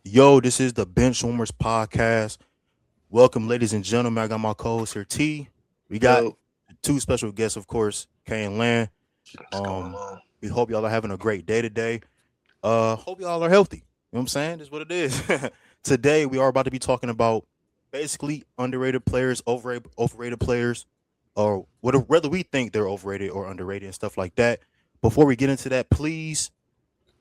Yo, this is the Benchwarmers podcast. Welcome, ladies and gentlemen. I got my co-host here, T. We got Yo, two special guests, of course, Kay and Lan. what's going Um, on? we hope y'all are having a great day today. Hope y'all are healthy. You know what I'm saying? That's what it is. Today, we are about to be talking about basically underrated players, overrated players, or whether we think they're overrated or underrated and stuff like that. Before we get into that, please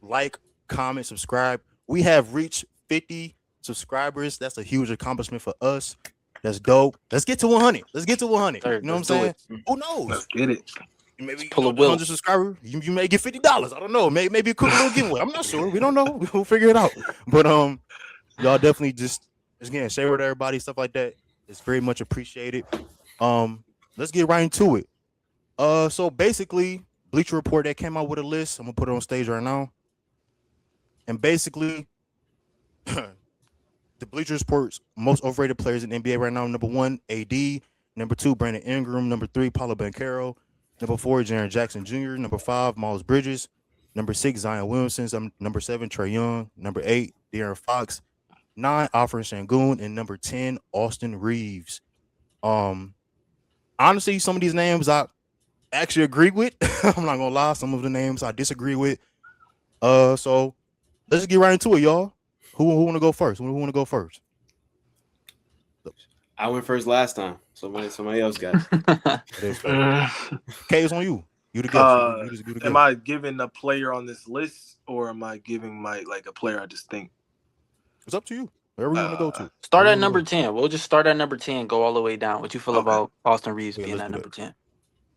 like, comment, subscribe. We have reached 50 subscribers. That's a huge accomplishment for us. That's dope. Let's get to 100. Let's get to 100. Third, You know what I'm let's do saying? it. Who knows? Let's get it. Let's Maybe pull a the Will. 100 subscriber, you may get $50. I don't know. Maybe a quick little giveaway. I'm not sure. We don't know. We'll figure it out. But y'all definitely just again share with everybody stuff like that. It's very much appreciated. Let's get right into it. So basically, Bleacher Report that came out with a list. I'm gonna put it on stage right now. And basically, the Bleacher Report's most overrated players in the NBA right now. Number one, AD. Number two, Brandon Ingram. Number three, Paulo Banchero. Number four, Jaren Jackson Jr. Number five, Miles Bridges. Number six, Zion Williamson. Number seven, Trey Young. Number eight, De'Aaron Fox. Nine, Alfred Şengün. And number 10, Austin Reeves. Um, Honestly, some of these names I actually agree with. I'm not gonna lie. Some of the names I disagree with. So let's just get right into it, y'all. Who want to go first? Who want to go first? I went first last time. Somebody else got it. That is fair. Mm. K is on you. You the guest. You just do the Am guest. I giving a player on this list, or am I giving my like a player I just think? It's up to you. Wherever you want to go to. Start Wherever at you wanna number go. 10. We'll just start at number 10, go all the way down. What you feel Okay. about Austin Reeves Yeah, being let's at do number that. 10?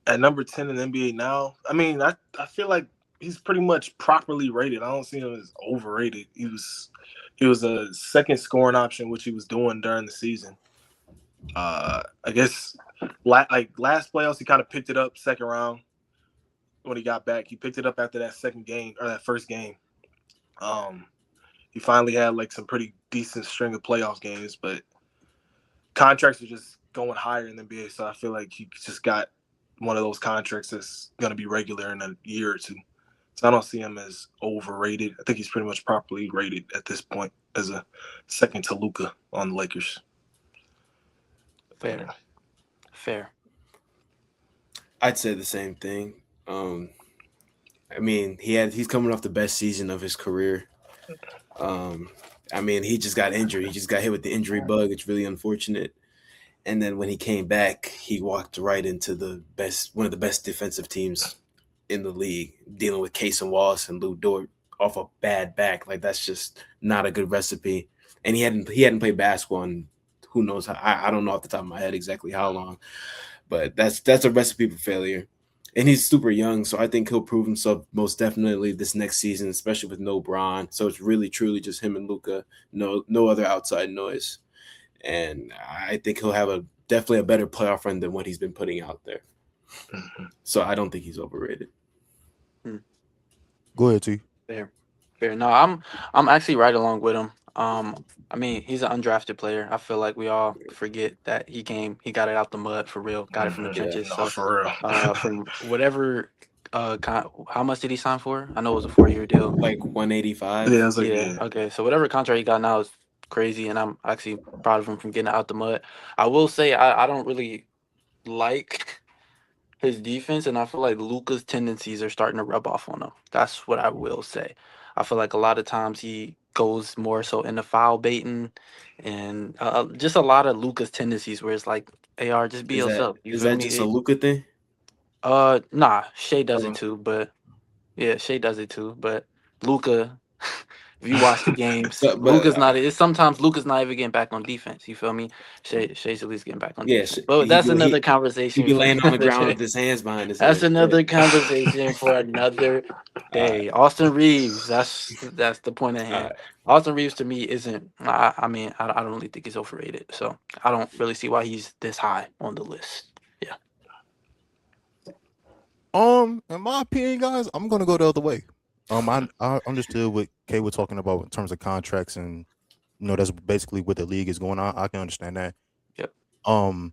At number 10 in the NBA now, I mean, I feel like he's pretty much properly rated. I don't see him as overrated. He was a second scoring option, which he was doing during the season. I guess like last playoffs, he kind of picked it up second round when he got back. He picked it up after that second game or that first game. Um, he finally had like some pretty decent string of playoff games, but contracts are just going higher in the NBA. So I feel like he just got one of those contracts that's going to be regular in a year or two. So I don't see him as overrated. I think he's pretty much properly rated at this point as a second to Luka on the Lakers. Fair. Fair. I'd say the same thing. I mean, he's coming off the best season of his career. I mean, he just got injured. He just got hit with the injury bug. It's really unfortunate. And then when he came back, he walked right into one of the best defensive teams in the league, dealing with Case and Wallace and Lou Dort off a bad back. Like that's just not a good recipe. And he hadn't played basketball in who knows how, I don't know off the top of my head exactly how long, but that's a recipe for failure. And he's super young, so I think he'll prove himself most definitely this next season, especially with no Bron. So it's really truly just him and Luka, no other outside noise. And I think he'll have definitely a better playoff run than what he's been putting out there. So I don't think he's overrated. Go ahead, T. Fair. Fair. No, I'm actually right along with him. I mean, he's an undrafted player. I feel like we all forget that he got it out the mud for real, got it from the trenches. No, So for real. from whatever how much did he sign for? I know it was a 4-year deal. Like 185. Yeah, I was like, Yeah. Okay. So whatever contract he got now is crazy, and I'm actually proud of him from getting it out the mud. I will say I don't really like his defense, and I feel like Luca's tendencies are starting to rub off on him. That's what I will say. I feel like a lot of times he goes more so into foul baiting, and just a lot of Luca's tendencies where it's like, "Ar, just be Is that yourself." You is feel that me? just a Luka thing? Nah, Shea does it too, but yeah, Shea does it too, but Luca. If you watch the games, But Luca's not. It's sometimes Luca's not even getting back on defense. You feel me? Shay's at least getting back on yeah, defense. But that's another he conversation be for laying on the another ground day. with his hands behind his That's head. another conversation for another All right, day. Austin Reeves. That's the point at all hand. right. Austin Reeves to me isn't. I mean, I don't really think he's overrated. So I don't really see why he's this high on the list. Yeah. In my opinion, guys, I'm gonna go the other way. I understood what Kay was talking about in terms of contracts, and that's basically what the league is going on. I can understand that. Yep. Um,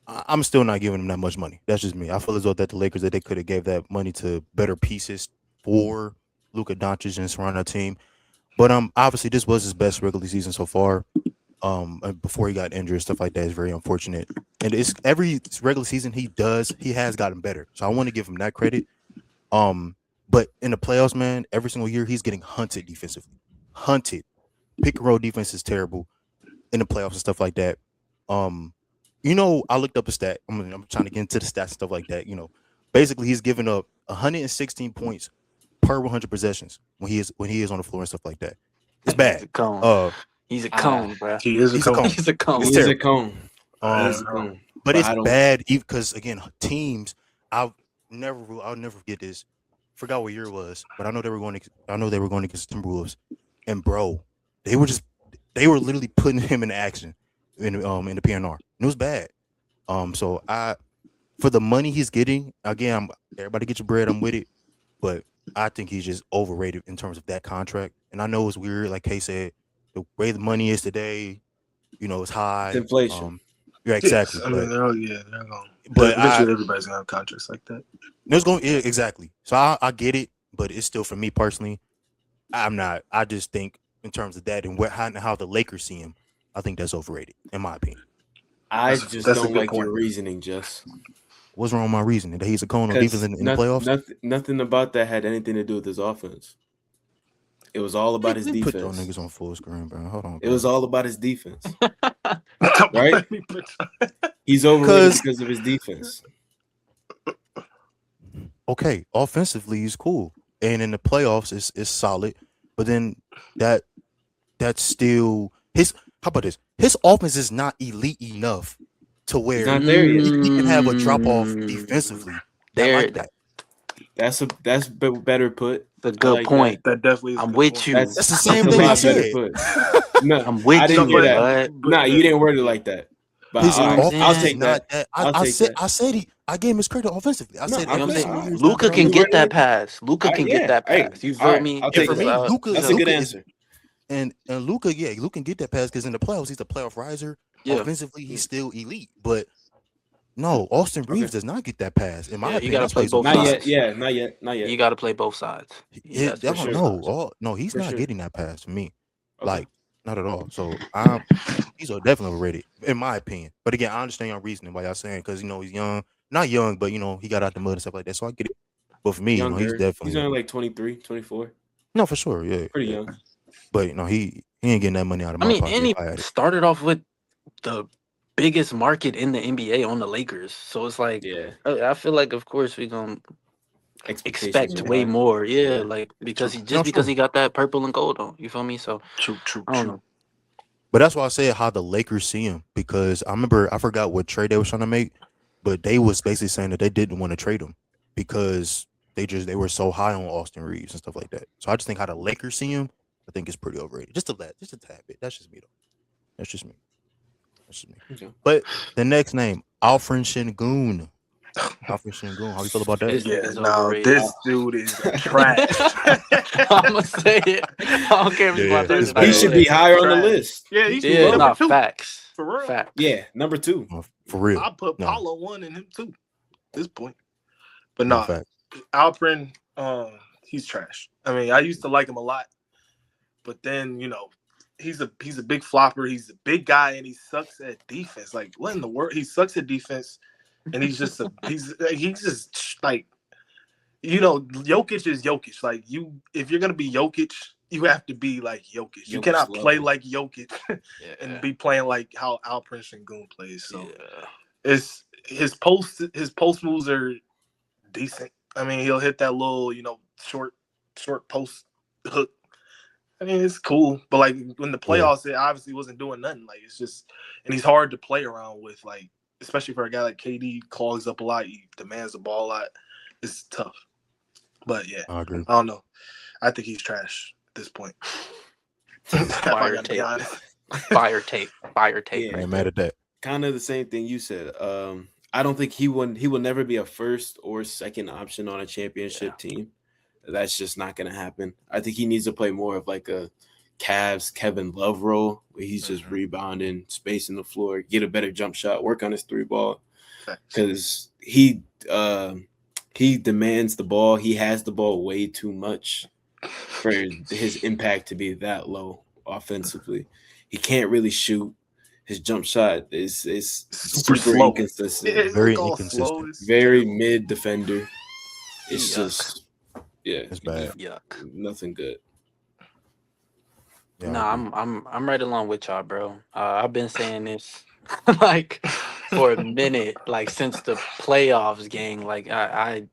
I'm still not giving them that much money. That's just me. I feel as though that the Lakers that they could have gave that money to better pieces for Luka Doncic and surround that team. But obviously this was his best regular season so far. Before he got injured, stuff like that is very unfortunate. And it's every regular season he has gotten better. So I want to give him that credit. But in the playoffs, man, every single year he's getting hunted defensively. Hunted. Pick and roll defense is terrible in the playoffs and stuff like that. I looked up a stat. I'm trying to get into the stats and stuff like that. Basically he's giving up 116 points per 100 possessions when he is on the floor and stuff like that. It's bad. He's a cone. He's a cone, bro. He's a cone. He's a cone. He's a cone. But it's bad because again, teams. I'll never forget this. Forgot what year it was, but I know they were going against Timberwolves, and bro, they were literally putting him in action in the PNR. It was bad. So for the money he's getting, again, everybody get your bread. I'm with it, but I think he's just overrated in terms of that contract. And I know it's weird, like Kay said, the way the money is today, it's high. It's inflation. Yeah, exactly. Yes, they're going. But eventually, everybody's gonna have contracts like that. Exactly. So I get it, but it's still for me personally. I'm not. I just think in terms of that and how the Lakers see him, I think that's overrated in my opinion. I just don't like your reasoning, Just. What's wrong with my reasoning? That he's a cone on defense in the playoffs? Nothing about that had anything to do with his offense. It was all about his defense. Put those niggas on full screen, bro. Hold on. Bro. It was all about his defense. Right? He's overrated because of his defense. Okay, offensively he's cool, and in the playoffs it's solid. But then that's still his. How about this? His offense is not elite enough to where not there yet. He can have a drop off defensively. That's better put. That's a good point. That definitely is. I'm with you. That's the same thing I said. No, I'm with you. No, you didn't word it like that. But I'll take that. I gave him his credit offensively. I said Luka can get that pass. Luka can get that pass. You feel me? I'll take that. That's a good answer. And Luka, Luka can get that pass because in the playoffs he's a playoff riser. Yeah. Offensively, he's still elite. But no, Austin Reeves does not get that pass. In my opinion, you gotta play both sides. Not yet. You gotta play both sides. No, he's not getting that pass for me. Okay. Like, not at all. So he's definitely overrated, in my opinion. But again, I understand your reasoning why y'all saying because he's young. Not young, but he got out the mud and stuff like that. So I get it. But for me, he's definitely only like 23, 24. No, for sure, yeah. Pretty young. But he ain't getting that money out of my pocket. And he started off with the biggest market in the NBA on the Lakers. So it's like, I feel like of course we're gonna expect way more. Yeah, like because he got that purple and gold on. You feel me? So true. I don't know. But that's why I said how the Lakers see him, because I forgot what trade they was trying to make, but they was basically saying that they didn't want to trade him because they were so high on Austin Reeves and stuff like that. So I just think how the Lakers see him, I think it's pretty overrated. Just a tad bit. That's just me though. That's just me. Okay. But the next name, Alfred Şengün. Alfred Şengün. How you feel about that? This dude is trash. I'm gonna say it. I don't care if he's my first. He should be higher on the list. Yeah, he should be not facts. For real. Facts. Yeah, number 2. For real. I put Paulo 1 and him 2 at this point. But Alfred, he's trash. I mean, I used to like him a lot, but then he's a big flopper. He's a big guy and he sucks at defense. Like, what in the world? He sucks at defense, and he's just like, Jokic is Jokic. Like, if you're gonna be Jokic, you have to be like Jokic. You cannot play like Jokic and be playing like how Alperen Şengün plays. So it's his post moves are decent. I mean, he'll hit that little short post hook. I mean, it's cool, but like when the playoffs, it obviously wasn't doing nothing. Like, it's just, and he's hard to play around with, like, especially for a guy like KD, clogs up a lot, he demands the ball a lot. It's tough. But yeah, I agree. I don't know. I think he's trash at this point. Fire tape. Fire tape. Yeah, I ain't mad at that. Kind of the same thing you said. I don't think he will never be a first or second option on a championship team. That's just not going to happen. I think he needs to play more of like a Cavs Kevin Love role where he's just rebounding, spacing the floor, get a better jump shot, work on his 3-ball. Because he demands the ball. He has the ball way too much. for his impact to be that low offensively. He can't really shoot. His jump shot is super slow. inconsistent. It's Very like all inconsistent. slow. It's Very terrible. mid defender. It's Yuck. just It's bad. Yuck. nothing good. Yeah, I Nah, agree. I'm right along with y'all, bro. I've been saying this like for a minute, like since the playoffs, gang. Like I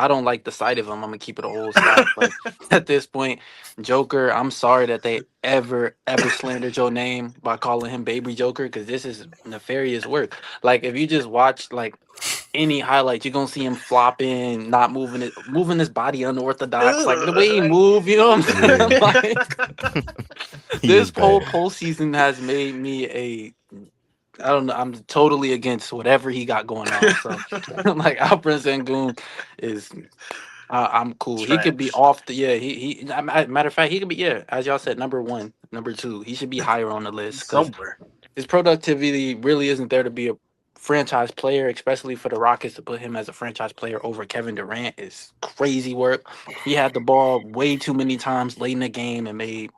don't like the sight of him. I'm gonna keep it an old stack. Like at this point, Joker, I'm sorry that they ever slandered your name by calling him Baby Joker, because this is nefarious work. Like if you just watch like any highlights, you're gonna see him flopping, not moving his body unorthodox, like the way he move. You know what I'm saying? Yeah. Like, He this is whole bad. postseason has made me I don't know. I'm totally against whatever he got going on. So, like, Alperen Sengun is, I'm cool. He could be Trash. off the, yeah. Matter of fact, he could be, yeah, as y'all said, number one, number two. He should be higher on the list because Somewhere. his productivity really isn't there to be a franchise player, especially for the Rockets to put him as a franchise player over Kevin Durant is crazy work. He had the ball way too many times late in the game and made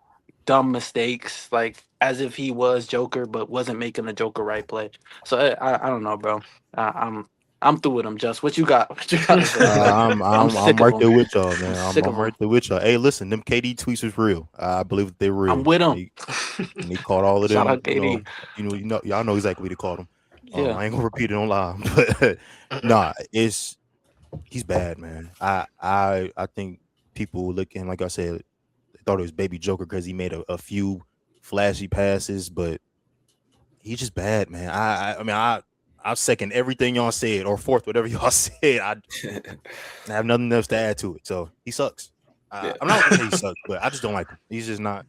dumb mistakes, like as if he was Joker, but wasn't making the Joker right play. So I don't know, bro. I'm through with him. Just what you got? What you got to say? Like, I'm sick I'm of right him. there with y'all, man. Sick of I'm right him. there with y'all. Hey, listen, them KD tweets is real. I believe that they're real. I'm with him. They caught all of Shout them. out KD. Y'all know exactly what they called him. Yeah. I ain't gonna repeat it on live, but nah, he's bad, man. I think people look at him, like I said, they thought it was Baby Joker because he made a few flashy passes, but he's just bad, man. I mean I second everything y'all said, or fourth whatever y'all said. I have nothing else to add to it. So he sucks. Yeah. I'm not gonna say he sucks, but I just don't like him. He's just not.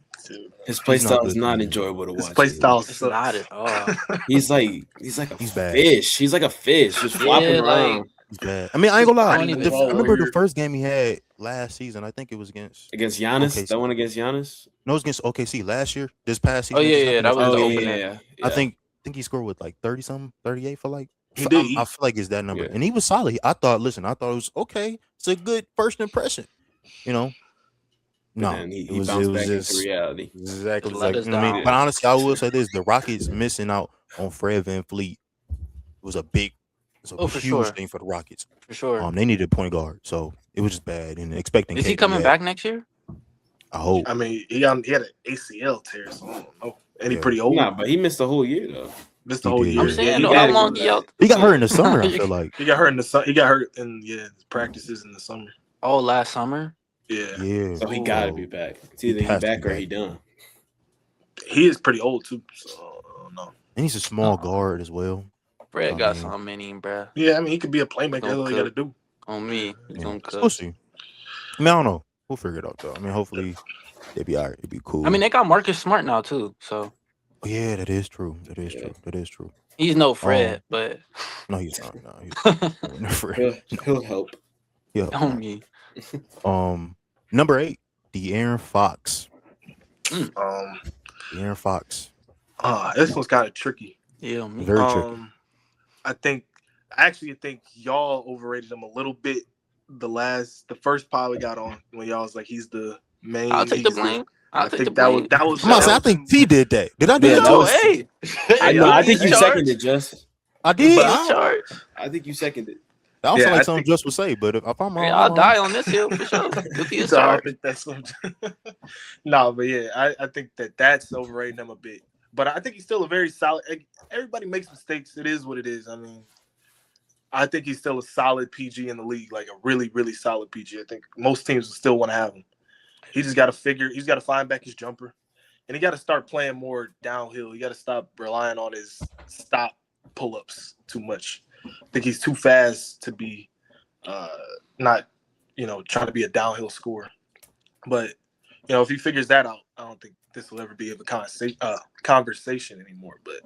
His play He's not style good is to not me. enjoyable to His watch. play dude. style It's not sucks. at all. He's like a He's bad. fish. He's like a fish, just flopping Yeah, around like He's bad. I mean, I ain't gonna lie. I don't even I know. remember the weird. first game he had last season. I think it was against against Giannis. OKC. That one against Giannis. No, it was against OKC last year. This past Oh season. yeah, just yeah, happened that this was past the season. opener. Yeah. I think he scored with like 30 something, 38 for like. He did. I feel like it's that number, Yeah. and he was solid. I thought it was okay. It's a good first impression, you know. But No, then he it was bounced back just into reality. exactly. Just let us I mean, down. but honestly, I will say this: the Rockets missing out on Fred VanVleet was a Oh, for huge sure. thing for the Rockets. For sure. They needed a point guard, so it was just bad. And expecting Is he KD coming back next year? I hope. I mean, he had an ACL tear, so I don't know. And he Yeah. pretty old. Nah, but he missed the whole year though. Missed the He whole did, year. I'm yeah. saying, he though, how gotta long get do y'all? He got hurt in the summer. I feel like. He got hurt in the summer. He got hurt in practices in the summer. Oh, last summer. Yeah. Yeah. So he Ooh. gotta be back. It's either he has to back be or back. he done. He is pretty old too, so I don't know. And he's a small guard as well. Fred I got mean- something in him, bruh. Yeah, I mean he could be a playmaker. Don't That's all he got to cook. do. On me, he Yeah. gonna We'll cook. see. I mean, I don't know. We'll figure it out though. I mean, hopefully they'll be all right. It'll be cool. I mean, they got Marcus Smart now too, so Oh, yeah, that is true. That is Yeah. true. That is true. he's no Fred, but No, he's not. No, he's not. He'll help. Yeah. on me. Number 8, De'Aaron Fox. Um, De'Aaron Fox. this one's kind of tricky. Yeah, on me. Very tricky. I actually think y'all overrated him a little bit. The first pod we got on when y'all was like he's the main. I'll take the he's blame. I I'll take think the that blame. was. I'm about to say, I think T did that. Did I do Yeah, that? that No, was- hey. I know. I think you He's seconded just. I did. But- He's charged. I think you seconded. That don't Yeah, sound I like something think- Just would say, but if I'm wrong, Hey, I'm I'll wrong. die on this hill for sure. If he is So I don't charged. think that's some. No, but yeah, I think that's overrating him a bit. But I think he's still a very solid. Everybody makes mistakes. It is what it is. I mean, I think he's still a solid PG in the league, like a really, really solid PG. I think most teams will still want to have him. He just got to he's got to find back his jumper, and he got to start playing more downhill. He got to stop relying on his stop pull-ups too much. I think he's too fast to be not, trying to be a downhill scorer. But, if he figures that out, I don't think this will ever be of a conversation anymore. But,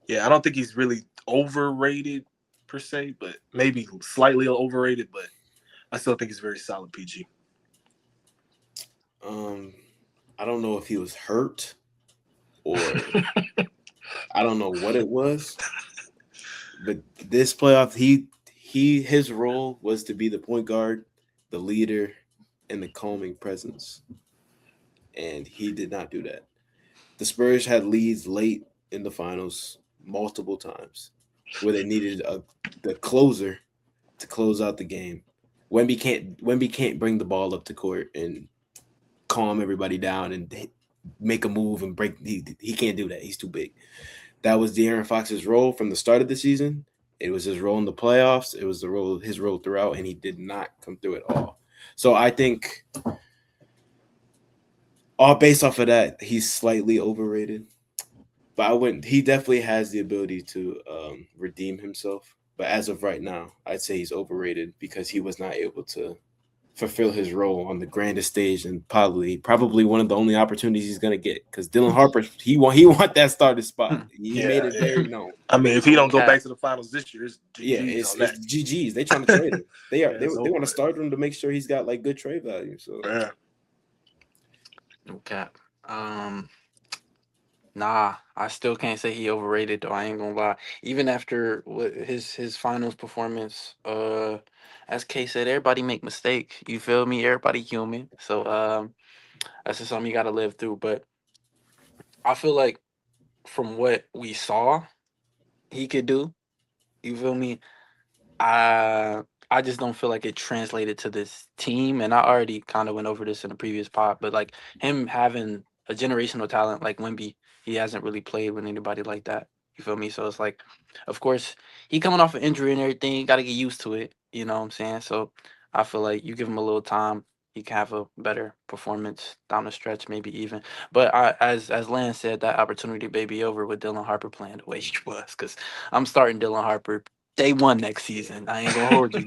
yeah, I don't think he's really overrated per se, but maybe slightly overrated. But I still think he's very solid PG. I don't know if he was hurt or I don't know what it was, but this playoff, his role was to be the point guard, the leader, and a calming presence, and he did not do that. The Spurs had leads late in the finals multiple times where they needed the closer to close out the game. Wemby can't bring the ball up to court and calm everybody down and make a move and break. He can't do that. He's too big. That was De'Aaron Fox's role from the start of the season. It was his role in the playoffs. It was his role throughout, and he did not come through at all. So I think, all based off of that, he's slightly overrated. But I wouldn't. He definitely has the ability to redeem himself. But as of right now, I'd say he's overrated because he was not able to fulfill his role on the grandest stage and probably one of the only opportunities he's gonna get. Because Dylan Harper, he want that starting spot. He made it very known. I mean, if he don't go back to the finals this year, it's GG's it's GG's. They trying to trade him. They want to start him to make sure he's got like good trade value. So yeah. Okay. Nah, I still can't say he overrated though. I ain't gonna lie. Even after his finals performance, as Kay said, everybody make mistakes. You feel me? Everybody human. So that's just something you gotta live through. But I feel like from what we saw he could do, you feel me? I just don't feel like it translated to this team. And I already kind of went over this in the previous pod, but like him having a generational talent like Wemby, he hasn't really played with anybody like that. You feel me? So it's like, of course, he coming off an injury and everything, got to get used to it. You know what I'm saying? So I feel like you give him a little time, he can have a better performance down the stretch, maybe even. But as Lance said, that opportunity may be over with Dylan Harper playing the way he was, because I'm starting Dylan Harper day one next season. I ain't gonna hold you.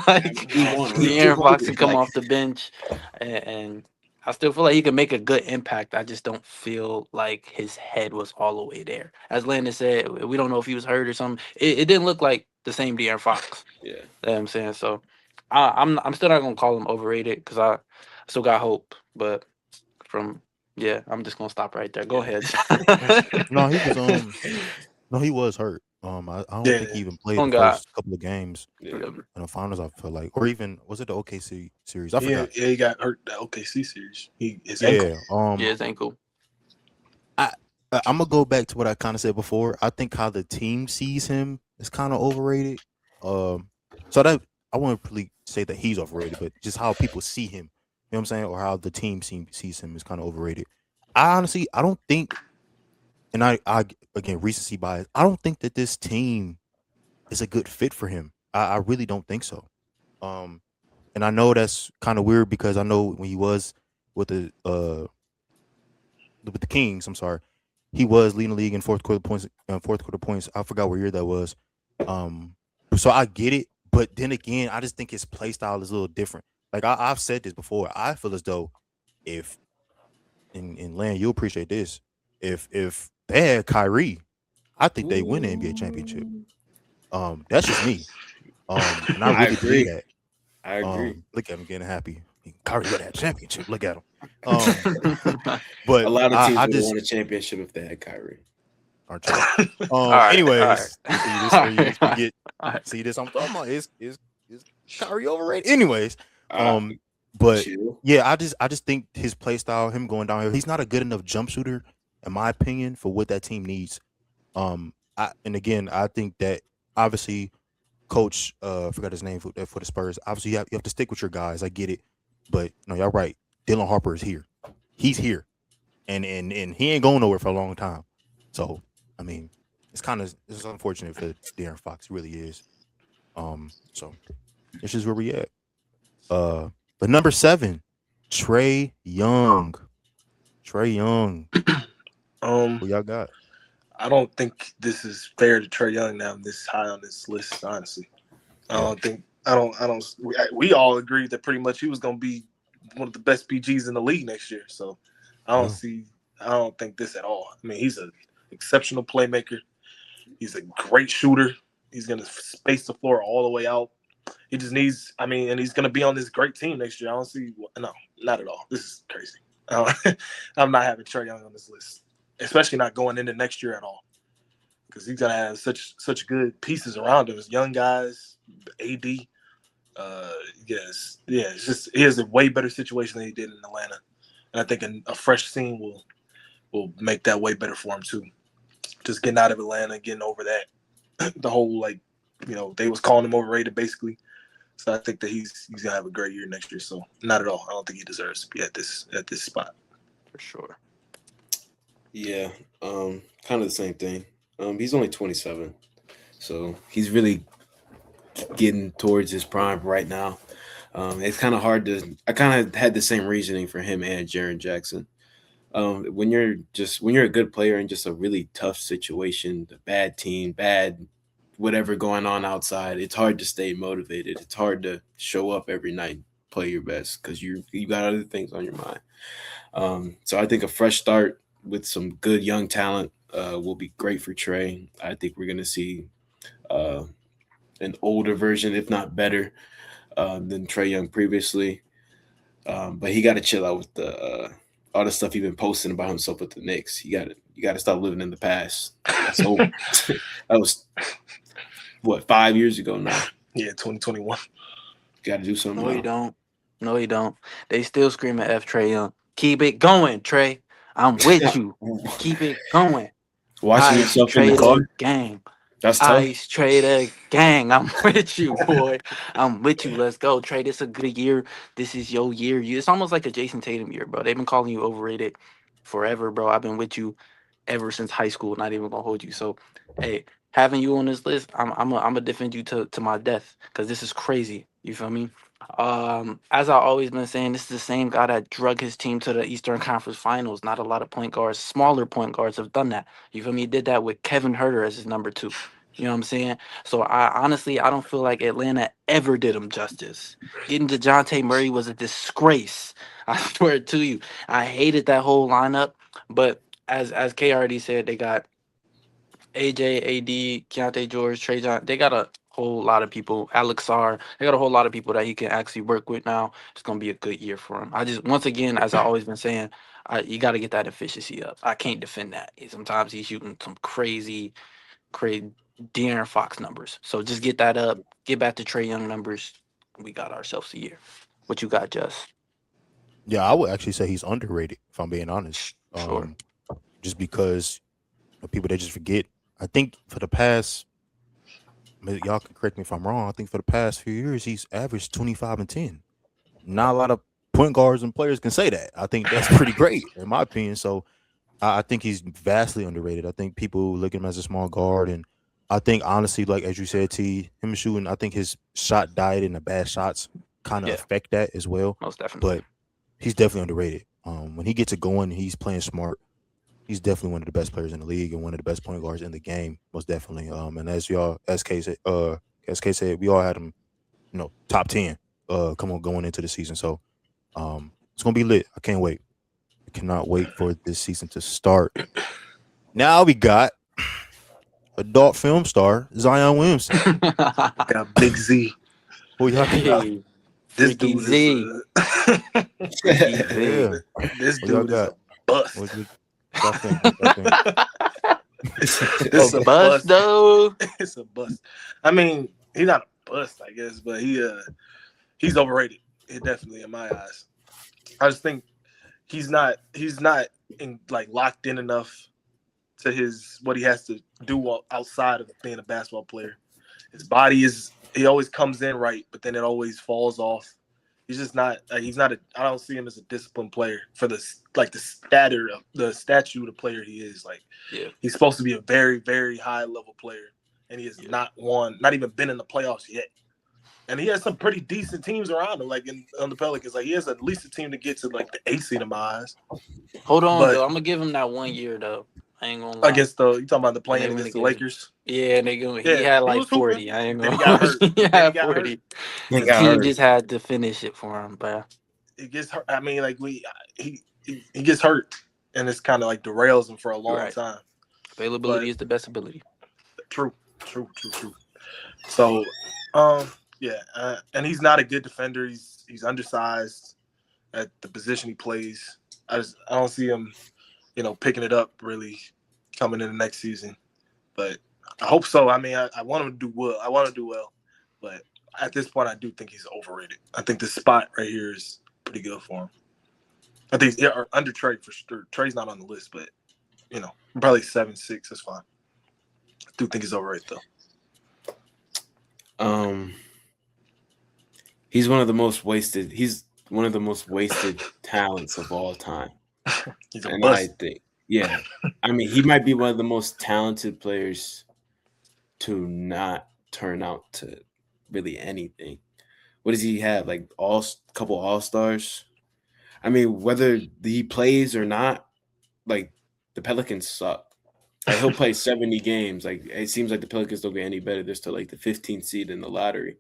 Like De'Aaron Fox can come off the bench, and I still feel like he can make a good impact. I just don't feel like his head was all the way there. As Landon said, we don't know if he was hurt or something. It didn't look like the same De'Aaron Fox. yeah, You know what I'm saying? So I'm still not gonna call him overrated because I still got hope. But I'm just gonna stop right there. Go ahead. No, he was hurt. I don't think he even played Oh, the God. first couple of games yeah. in the finals. I feel like, or even was it the OKC series? I forgot. Yeah, he got hurt the OKC series. His Yeah. ankle. Yeah, his ankle. I'm gonna go back to what I kind of said before. I think how the team sees him is kind of overrated. So that I wouldn't really say that he's overrated, but just how people see him. You know what I'm saying, or how the team sees him is kind of overrated. I don't think, and I again recency bias. I don't think that this team is a good fit for him. I really don't think so. And I know that's kind of weird because I know when he was with the Kings, I'm sorry, he was leading the league in fourth quarter points. I forgot what year that was. So I get it, but then again, I just think his play style is a little different. Like I've said this before. I feel as though if in Land, you'll appreciate this. If they had Kyrie, I think they win the NBA championship. That's just me. And I really agree. believe that. I agree. Look at him getting happy. Kyrie got that championship. Look at him. But A lot of teams I would have just won a championship if they had Kyrie. aren't you? right, Anyways, all see this right. where you get All right. see this I'm talking about is Kyrie overrated. Anyways, Uh, but chill. yeah, I just think his play style, him going down here, he's not a good enough jump shooter, in my opinion, for what that team needs. And again, I think that obviously Coach, I forgot his name for the Spurs. Obviously, you have to stick with your guys. I get it, but no, y'all right. Dylan Harper is here. He's here, and he ain't going nowhere for a long time. So, I mean, it's unfortunate for De'Aaron Fox. It really is. So this is where we at. But number 7, Trae Young. Trae Young. Who y'all got? I don't think this is fair to Trae Young now this high on this list, honestly. We all agreed that pretty much he was going to be one of the best PGs in the league next year. So I don't think this at all. I mean, he's an exceptional playmaker. He's a great shooter. He's going to space the floor all the way out. He just needs, and he's going to be on this great team next year. I don't see, no, not at all. This is crazy. I'm not having Trae Young on this list, especially not going into next year at all, because he's going to have such good pieces around him. Young guys, AD. Yes, yeah, it's just he has a way better situation than he did in Atlanta, and I think a fresh scene will make that way better for him too. Just getting out of Atlanta, getting over that, the whole they was calling him overrated basically. So I think that he's gonna have a great year next year. So not at all. I don't think he deserves to be at this spot. For sure. Yeah, kind of the same thing. He's only 27, so he's really getting towards his prime right now. It's kind of hard to. I kind of had the same reasoning for him and Jaren Jackson. When you're a good player in just a really tough situation, a bad team, bad whatever going on outside, it's hard to stay motivated. It's hard to show up every night, play your best because you got other things on your mind. So I think a fresh start with some good young talent will be great for Trey. I think we're going to see an older version, if not better, than Trey Young previously. But he got to chill out with the all the stuff he's been posting about himself with the Knicks. You got to stop living in the past. That's over. That was what 5 years ago now. Yeah, 2021. Got to do something. No, now. you don't. No, you don't. They still screaming F Trey Young. Keep it going, Trey. I'm with you. Keep it going. Watching Ice yourself in the Trader car. gang. That's tough. Ice Trader gang. I'm with you, boy. I'm with you. Let's go, Trey. This is a good year. This is your year. It's almost like a Jason Tatum year, bro. They've been calling you overrated forever, bro. I've been with you ever since high school. Not even gonna hold you. So, hey, having you on this list, I'm gonna defend you to my death because this is crazy. You feel me? As I always been saying, this is the same guy that drug his team to the Eastern Conference Finals. Not a lot of point guards, smaller point guards have done that. You feel me? He did that with Kevin Herter as his number 2. You know what I'm saying? So I don't feel like Atlanta ever did him justice. Getting DeJounte Murray was a disgrace. I swear to you. I hated that whole lineup. But as K already said, they got AJ, AD, Keontae George, Trey John. They got a whole lot of people. Alex R. They got a whole lot of people that he can actually work with now. It's gonna be a good year for him. I just once again, as I always been saying, you got to get that efficiency up. I can't defend that. Sometimes he's shooting some crazy De'Aaron Fox numbers. So just get that up. Get back to Trey Young numbers. We got ourselves a year. What you got, Just? Yeah, I would actually say he's underrated, if I'm being honest. Sure. Just because people they just forget. I think for the past, y'all can correct me if I'm wrong. I think for the past few years he's averaged 25 and 10. Not a lot of point guards and players can say that. I think that's pretty great in my opinion. So I think he's vastly underrated. I think people look at him as a small guard, and I think honestly, like as you said, him shooting. I think his shot diet and the bad shots kind of affect that as well. Most definitely. But he's definitely underrated. When he gets it going, he's playing smart. He's definitely one of the best players in the league and one of the best point guards in the game, most definitely. And as SK said, we all had him, top 10. Going into the season. So, it's gonna be lit. I can't wait. I cannot wait for this season to start. Now we got adult film star Zion Williamson. Got Big Z. Who y'all got? Hey, This Freaky dude Z. is Yeah. this What y'all dude is a got? bust. What y'all think? What y'all think? It's a bust bust. though. It's a bust. I mean, he's not a bust, I guess, but he's overrated. He definitely in my eyes. I just think he's not locked in enough to what he has to do outside of being a basketball player. His body he always comes in right, but then it always falls off. He's just not. I don't see him as a disciplined player for the statue of player he is. He's supposed to be a very, very high level player, and he has not even been in the playoffs yet. And he has some pretty decent teams around him, on the Pelicans. He has at least a team to get to the AC seed in my eyes. Hold on, though. I'm gonna give him that 1 year though. I ain't gonna lie. You talking about the playing against the Lakers? Yeah, he had 40. I ain't gonna. Then he got hurt. He had 40. He The got team hurt. just had to finish it for him, but It gets hurt. I mean, he gets hurt, and it's kind of derails him for a long time. Availability is the best ability. True. So, and he's not a good defender. He's undersized at the position he plays. I don't see him, picking it up really coming in the next season. But I hope so. I mean, I want him to do well. But at this point, I do think he's overrated. I think the spot right here is pretty good for him. I think or under Trey for sure. Trey's not on the list, but probably 7-6 is fine. I do think he's overrated though. He's one of the most wasted. He's one of the most wasted talents of all time. He's a And bust. I think, yeah, I mean, he might be one of the most talented players to not turn out to really anything. What does he have? Like couple all-stars? I mean, whether he plays or not, like the Pelicans suck. Like, he'll play 70 games. Like, it seems like the Pelicans don't get any better. They're still like the 15th seed in the lottery.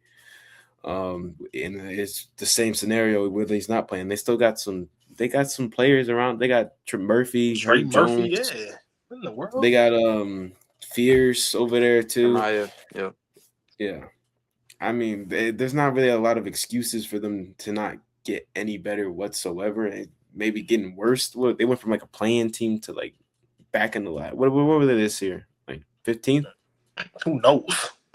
And it's the same scenario whether he's not playing. They still got some. They got some players around. They got Trey Murphy, Trey Herb Murphy, Jones. yeah. What in the world? They got Fierce over there too. Maya, yeah. Yeah, I mean, there's not really a lot of excuses for them to not get any better whatsoever. And maybe getting worse. They went from like a playing team to like back in the line. What were they this year? Like 15th? Who knows?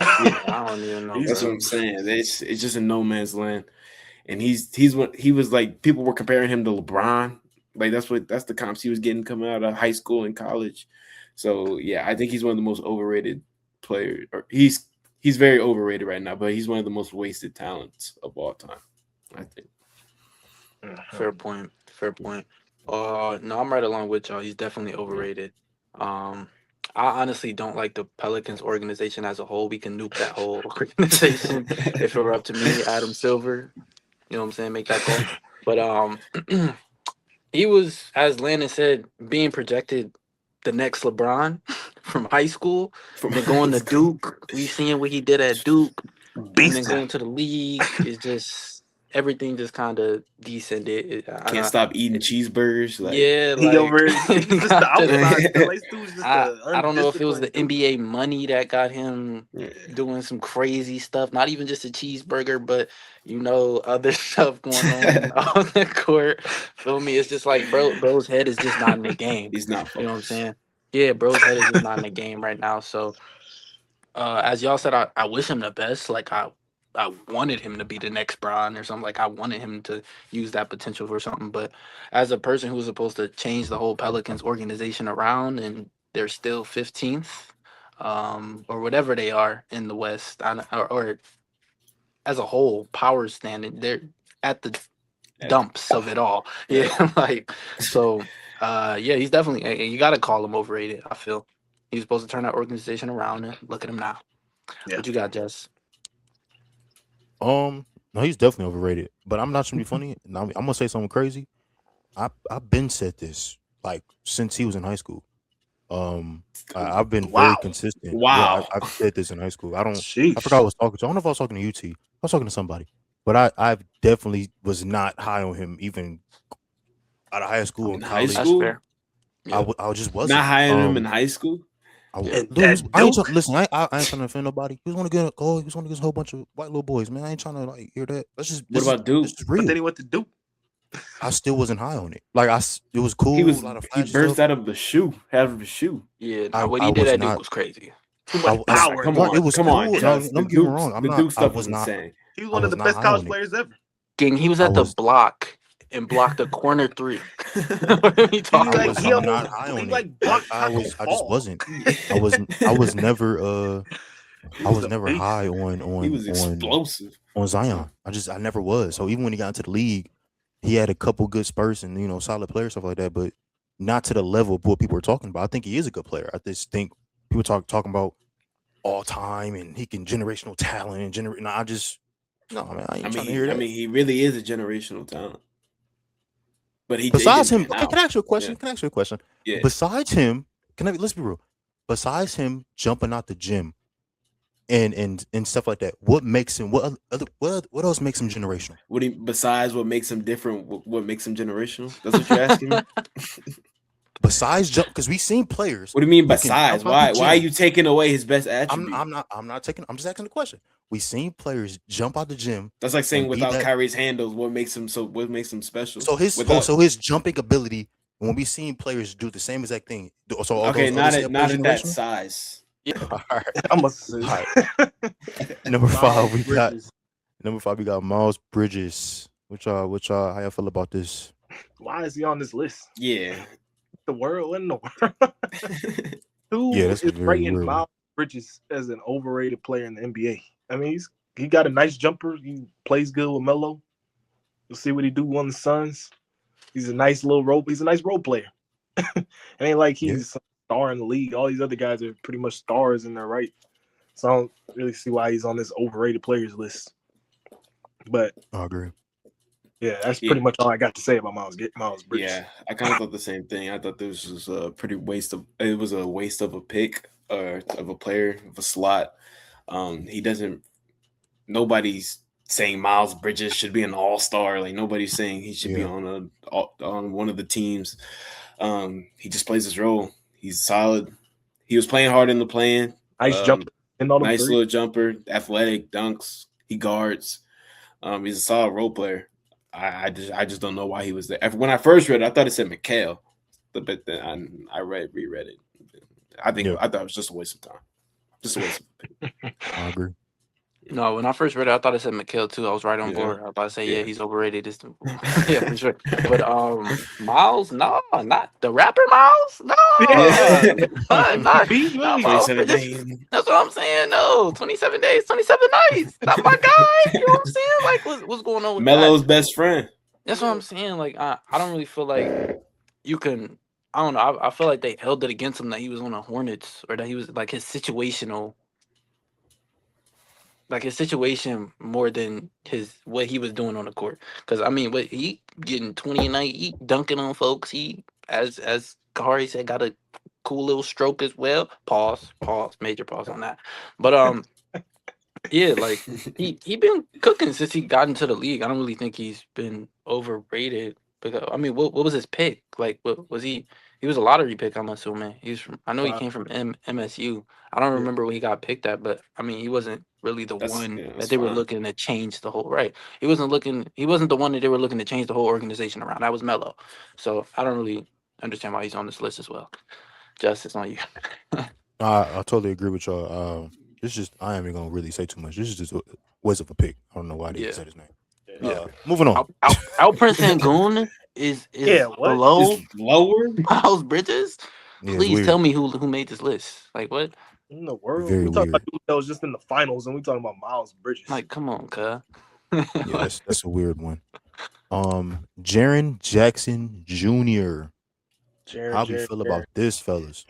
Yeah, I don't even know. That's bro. what I'm saying. It's just a no man's land. And he's what he was like. People were comparing him to LeBron. Like that's the comps he was getting coming out of high school and college. So yeah, I think he's one of the most overrated players. Or he's very overrated right now, but he's one of the most wasted talents of all time, I think. Fair point. No, I'm right along with y'all. He's definitely overrated. I honestly don't like the Pelicans organization as a whole. We can nuke that whole organization if it were up to me, Adam Silver. You know what I'm saying? Make that call. But he was, as Landon said, being projected the next LeBron from high school. From then going to high school. Duke. We seeing what he did at Duke. And Beast. then going to the league is just everything just kind of descended. Can't stop eating cheeseburgers. Like, Yeah, He like, over he's just the outside. The Lace dude's just I don't know if it was the undisciplined dude. NBA money that got him yeah. doing some crazy stuff. Not even just a cheeseburger, but other stuff going on the court. Feel me? It's just like bro's head is just not in the game. He's not focused. You know what I'm saying? Yeah, bro's head is just not in the game right now. So, as y'all said, I wish him the best. Like I wanted him to be the next Bron or something. Like I wanted him to use that potential for something. But as a person who was supposed to change the whole Pelicans organization around, and they're still 15th, or whatever they are in the West, or as a whole power standing, they're at the dumps of it all. Yeah, like so. Yeah, he's definitely. You got to call him overrated. I feel he's supposed to turn that organization around, and look at him now. Yeah. What you got, Jess? No, he's definitely overrated. But I'm not trying to be funny. Now, I'm gonna say something crazy. I've been said this like since he was in high school. I've been very consistent. Wow. Yeah, I've said this in high school. I forgot Sheesh. who I was talking to. I don't know if I was talking to UT. I was talking to somebody. But I definitely was not high on him even out of high school and In high college. That's school? fair. Yeah. I just wasn't. Not high on him in high school. Listen, I ain't trying to offend nobody. He was going to get a goal. He was going to get a whole bunch of white little boys, man. I ain't trying to like hear that. What about Duke? This is But real. then he went to Duke. I still wasn't high on it. Like it was cool. He a lot of he flashy burst stuff. out of the shoe. Yeah, I- what I he did was at Duke not- was crazy. Too much I- power. Come Well, on, it was come cool. on. No, Jess. don't The get me Duke, wrong. I'm the not- Duke I stuff was was not- insane. He was I one of was the not best high college on it. players ever. King, he was I at the was- block and blocked the corner three. What are we talking like- about? he I'm almost- not high he on like it. blocked I Taco just Fall. wasn't. I was never He I was a never beast. high He was on explosive. Zion. I never was. So even when he got into the league, he had a couple good spurts and solid players, stuff like that, but not to the level of what people are talking about. I think he is a good player. I just think people talking about all time and he can generational talent and no, man, I ain't trying to hear that. He really is a generational talent. But Besides he him, didn't okay, pan can I out. ask you a question? Yeah. Can I ask you a question? Yeah. Besides him, let's be real. Besides him jumping out the gym and stuff like that, what makes him what else makes him generational? Besides what makes him different, what makes him generational? That's what you're asking me? Besides jump, because we've seen players. What do you mean who can besides? jump out the Why are gym. you taking away his best attribute? I'm just asking the question. We've seen players jump out the gym. That's like saying and be without that- Kyrie's handles, what makes him special? So his jumping ability, when we've seen players do the same exact thing. So all Okay, those not other at that generational? size. All right. I'm a All right. Number 5, we got Number 5, we got Miles Bridges. What y'all? How y'all feel about this? Why is he on this list? Yeah. The world in the world. Who Yeah, that's a is very rating weird one. Miles Bridges as an overrated player in the NBA? I mean, he got a nice jumper. He plays good with Melo. You'll see what he do on the Suns. He's a nice little role. He's a nice role player. It ain't like Yeah. he's a star in the league. All these other guys are pretty much stars in their right. So I don't really see why he's on this overrated players list. But I agree. yeah, that's pretty much all I got to say about Miles Bridges. Yeah, I kind of thought the same thing. I thought this was a pretty waste of. It was a waste of a pick or of a player of a slot. He doesn't. Nobody's saying Miles Bridges should be an all-star. Like nobody's saying he should be on one of the teams. He just plays his role. He's solid. He was playing hard in the play-in. Nice jumper. Nice little jumper, athletic dunks. He guards. He's a solid role player. I just don't know why he was there. When I first read it, I thought it said McHale, but then I reread it. I thought it was just a waste of time. Just a waste of time. I agree. No, when I first read it, I thought it said McHale too. I was right on board. I was about to say, he's overrated. Yeah, for sure. But Miles, no, not the rapper Miles. No, not Miles Bridges. That's what I'm saying. No, 27 days, 27 nights. Not my guy. You know what I'm saying? Like, what's going on with Melo's best friend? That's what I'm saying. Like, I don't really feel like you can. I don't know. I feel like they held it against him that he was on the Hornets or that he was like his situational. Like his situation more than what he was doing on the court. Because I mean, what he getting 20 a night, he dunking on folks. He as Kahari said, got a cool little stroke as well. Pause, major pause on that. But yeah, like he been cooking since he got into the league. I don't really think he's been overrated. Because I mean, what was his pick? Like, what was he? He was a lottery pick, I'm assuming. I know he came from MSU. I don't remember where he got picked at, but I mean, he wasn't really the one that they were looking to change the whole He wasn't the one that they were looking to change the whole organization around. That was Melo. So I don't really understand why he's on this list as well. Justice on you. I totally agree with y'all. It's just I ain't even gonna really say too much. This is just a waste of a pick. I don't know why they said his name. Yeah. Moving on. Alperen Sengun is below lower Miles Bridges. Yeah, Please tell me who made this list. Like what in the world? Very we talking weird. about dude that was just in the finals, and we talking about Miles Bridges. Like, come on, cuz. Yeah, that's a weird one. Jaren Jackson Jr. How do you feel about this, fellas?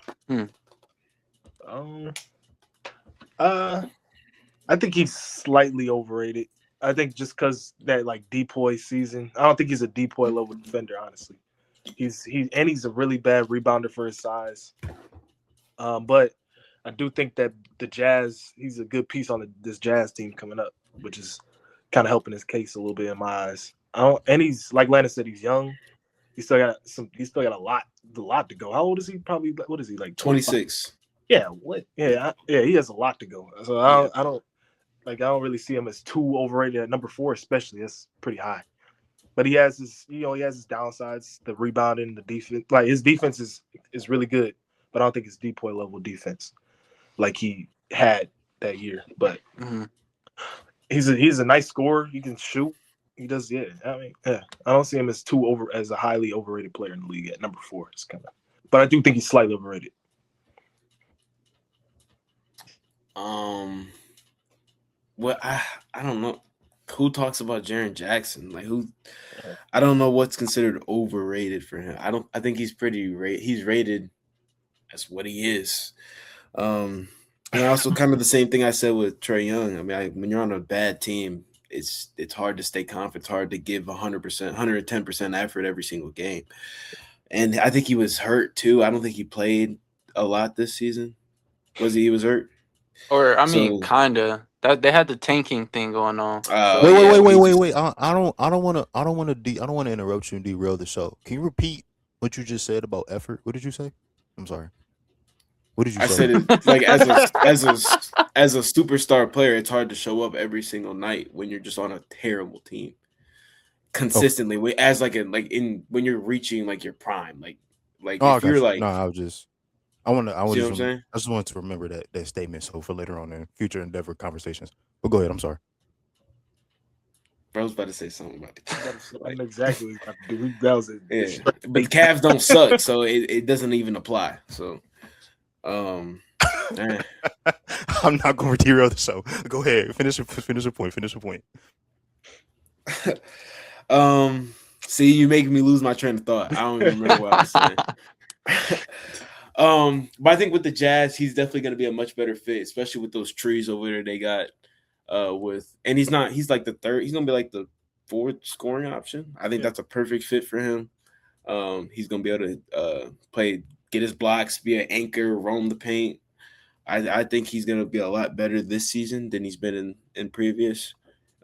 I think he's slightly overrated. I think just because that like depoy season, I don't think he's a depoy level defender. Honestly, he's a really bad rebounder for his size. But I do think that the Jazz, he's a good piece on this Jazz team coming up, which is kind of helping his case a little bit in my eyes. And he's like Lana said, he's young. He's still got a lot to go. How old is he? Probably what is he like? 26. Yeah. What? Yeah. He has a lot to go. So I don't really see him as too overrated at number 4, especially. That's pretty high. But he has his downsides, the rebounding, the defense. Like his defense is really good, but I don't think it's depoy level defense like he had that year. But he's a nice scorer. He can shoot. He does. I don't see him as as a highly overrated player in the league at number 4. It's but I do think he's slightly overrated. Well, I don't know who talks about Jaren Jackson. Like who? I don't know what's considered overrated for him. I think he's he's rated as what he is. And also kind of the same thing I said with Trae Young. I mean, when you're on a bad team, it's hard to stay confident. It's hard to give 100%, 110% effort every single game. And I think he was hurt too. I don't think he played a lot this season. He was hurt? Or I mean, kinda. That they had the tanking thing going on. Wait. I don't want to interrupt you and derail the show. Can you repeat what you just said about effort? What did you say? I'm sorry. What did you say? I said it like as a superstar player, it's hard to show up every single night when you're just on a terrible team. Consistently, as when you're reaching like your prime, if you're like I just want to remember that statement so for later on in future endeavor conversations. But go ahead. I'm sorry. Bro, I was about to say something about the Cavs. I know exactly what he's about to do. That was a Yeah, but the Cavs don't suck, so it doesn't even apply. So, I'm not going to derail the show. Go ahead, finish your point. Finish your point. See, you making me lose my train of thought. I don't even remember what I was saying. But I think with the Jazz, he's definitely going to be a much better fit, especially with those trees over there they got. And he's like the third. He's going to be like the fourth scoring option. I think that's a perfect fit for him. He's going to be able to get his blocks, be an anchor, roam the paint. I think he's going to be a lot better this season than he's been in previous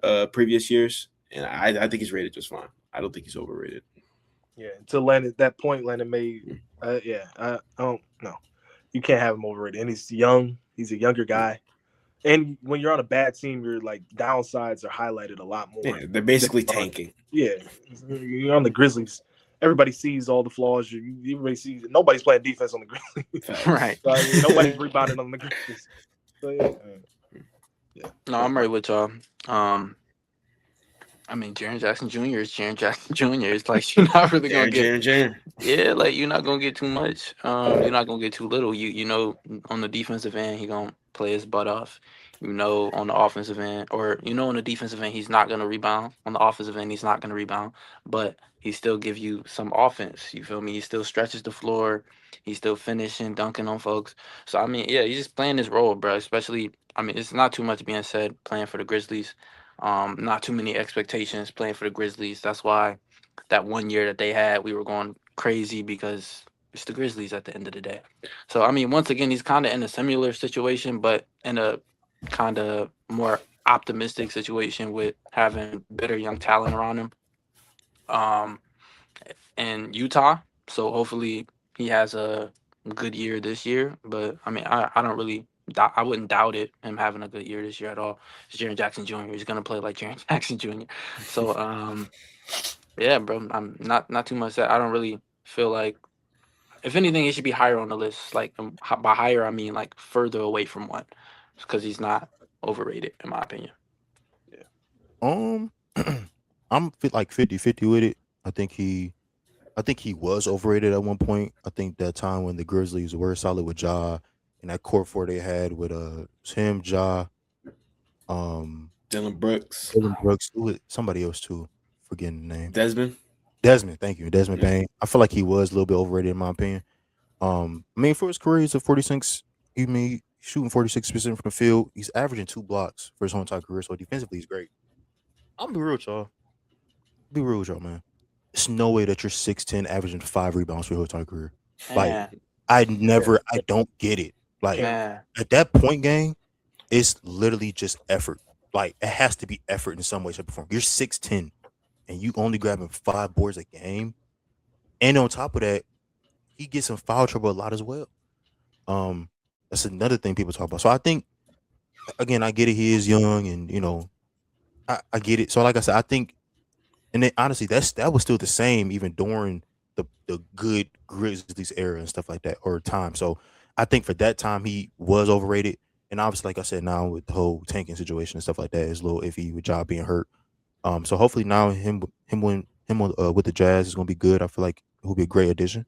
years. And I think he's rated just fine. I don't think he's overrated. Yeah, until that point, Landon made. I don't know. You can't have him overrated. And he's young. He's a younger guy. And when you're on a bad team, your like downsides are highlighted a lot more. Yeah, they're basically tanking. Yeah, you're on the Grizzlies. Everybody sees all the flaws. Everybody sees. Nobody's playing defense on the Grizzlies. Right. So, nobody's rebounding on the Grizzlies. So, yeah. No, I'm right with y'all. I mean, Jaren Jackson Jr. is Jaren Jackson Jr. It's like you're not really gonna get. Yeah, like you're not gonna get too much. You're not gonna get too little. You know, on the defensive end, he gonna play his butt off. You know, on the offensive end, or on the defensive end, he's not gonna rebound. On the offensive end, he's not gonna rebound, but he still give you some offense. You feel me? He still stretches the floor. He's still finishing, dunking on folks. So I mean, yeah, he's just playing his role, bro. Especially, I mean, it's not too much being said playing for the Grizzlies. Not too many expectations playing for the Grizzlies. That's why that 1 year that they had, we were going crazy because it's the Grizzlies at the end of the day. So, I mean, once again, he's kind of in a similar situation, but in a kind of more optimistic situation with having better young talent around him in Utah. So hopefully he has a good year this year. But, I mean, I don't really – I wouldn't doubt him having a good year this year at all. It's Jaren Jackson Jr. He's gonna play like Jaren Jackson Jr. So yeah, bro. I'm not too much that I don't really feel like. If anything, he should be higher on the list. Like by higher, I mean like further away from one, because he's not overrated in my opinion. Yeah. I'm like 50-50 with it. I think he was overrated at one point. I think that time when the Grizzlies were solid with Ja. And that core four they had with him, Ja, Dylan Brooks, somebody else too. Forgetting the name. Desmond. Thank you, Desmond Bain. I feel like he was a little bit overrated in my opinion. I mean, for his career, he's a 46. Shooting 46% from the field. He's averaging 2 blocks for his whole entire career. So defensively, he's great. I'll be real with y'all. Man. There's no way that you're 6'10", averaging 5 rebounds for your whole entire career. Like I don't get it. Like at that point game, it's literally just effort. Like it has to be effort in some way, shape, or form. You're 6'10", and you only grabbing 5 boards a game, and on top of that, he gets in foul trouble a lot as well. That's another thing people talk about. So I think, again, I get it. He is young, and I get it. So like I said, I think, and then honestly, that was still the same even during the good Grizzlies era and stuff like that, or time. So I think for that time he was overrated, and obviously, like I said, now with the whole tanking situation and stuff like that, is a little iffy with Ja being hurt. So hopefully now him with the Jazz is gonna be good. I feel like he'll be a great addition,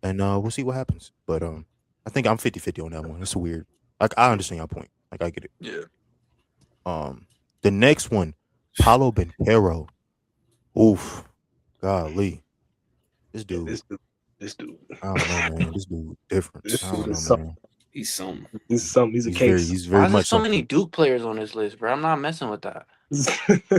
and we'll see what happens. But I think I'm 50-50 on that one. It's weird. Like I understand your point. Like I get it. Yeah. The next one, Paolo Banchero. Oof, golly. This dude. I don't know, man. This dude different. I don't know, man. He's something. He's a case. He's very Why is there much so many Duke players on this list, bro? I'm not messing with that.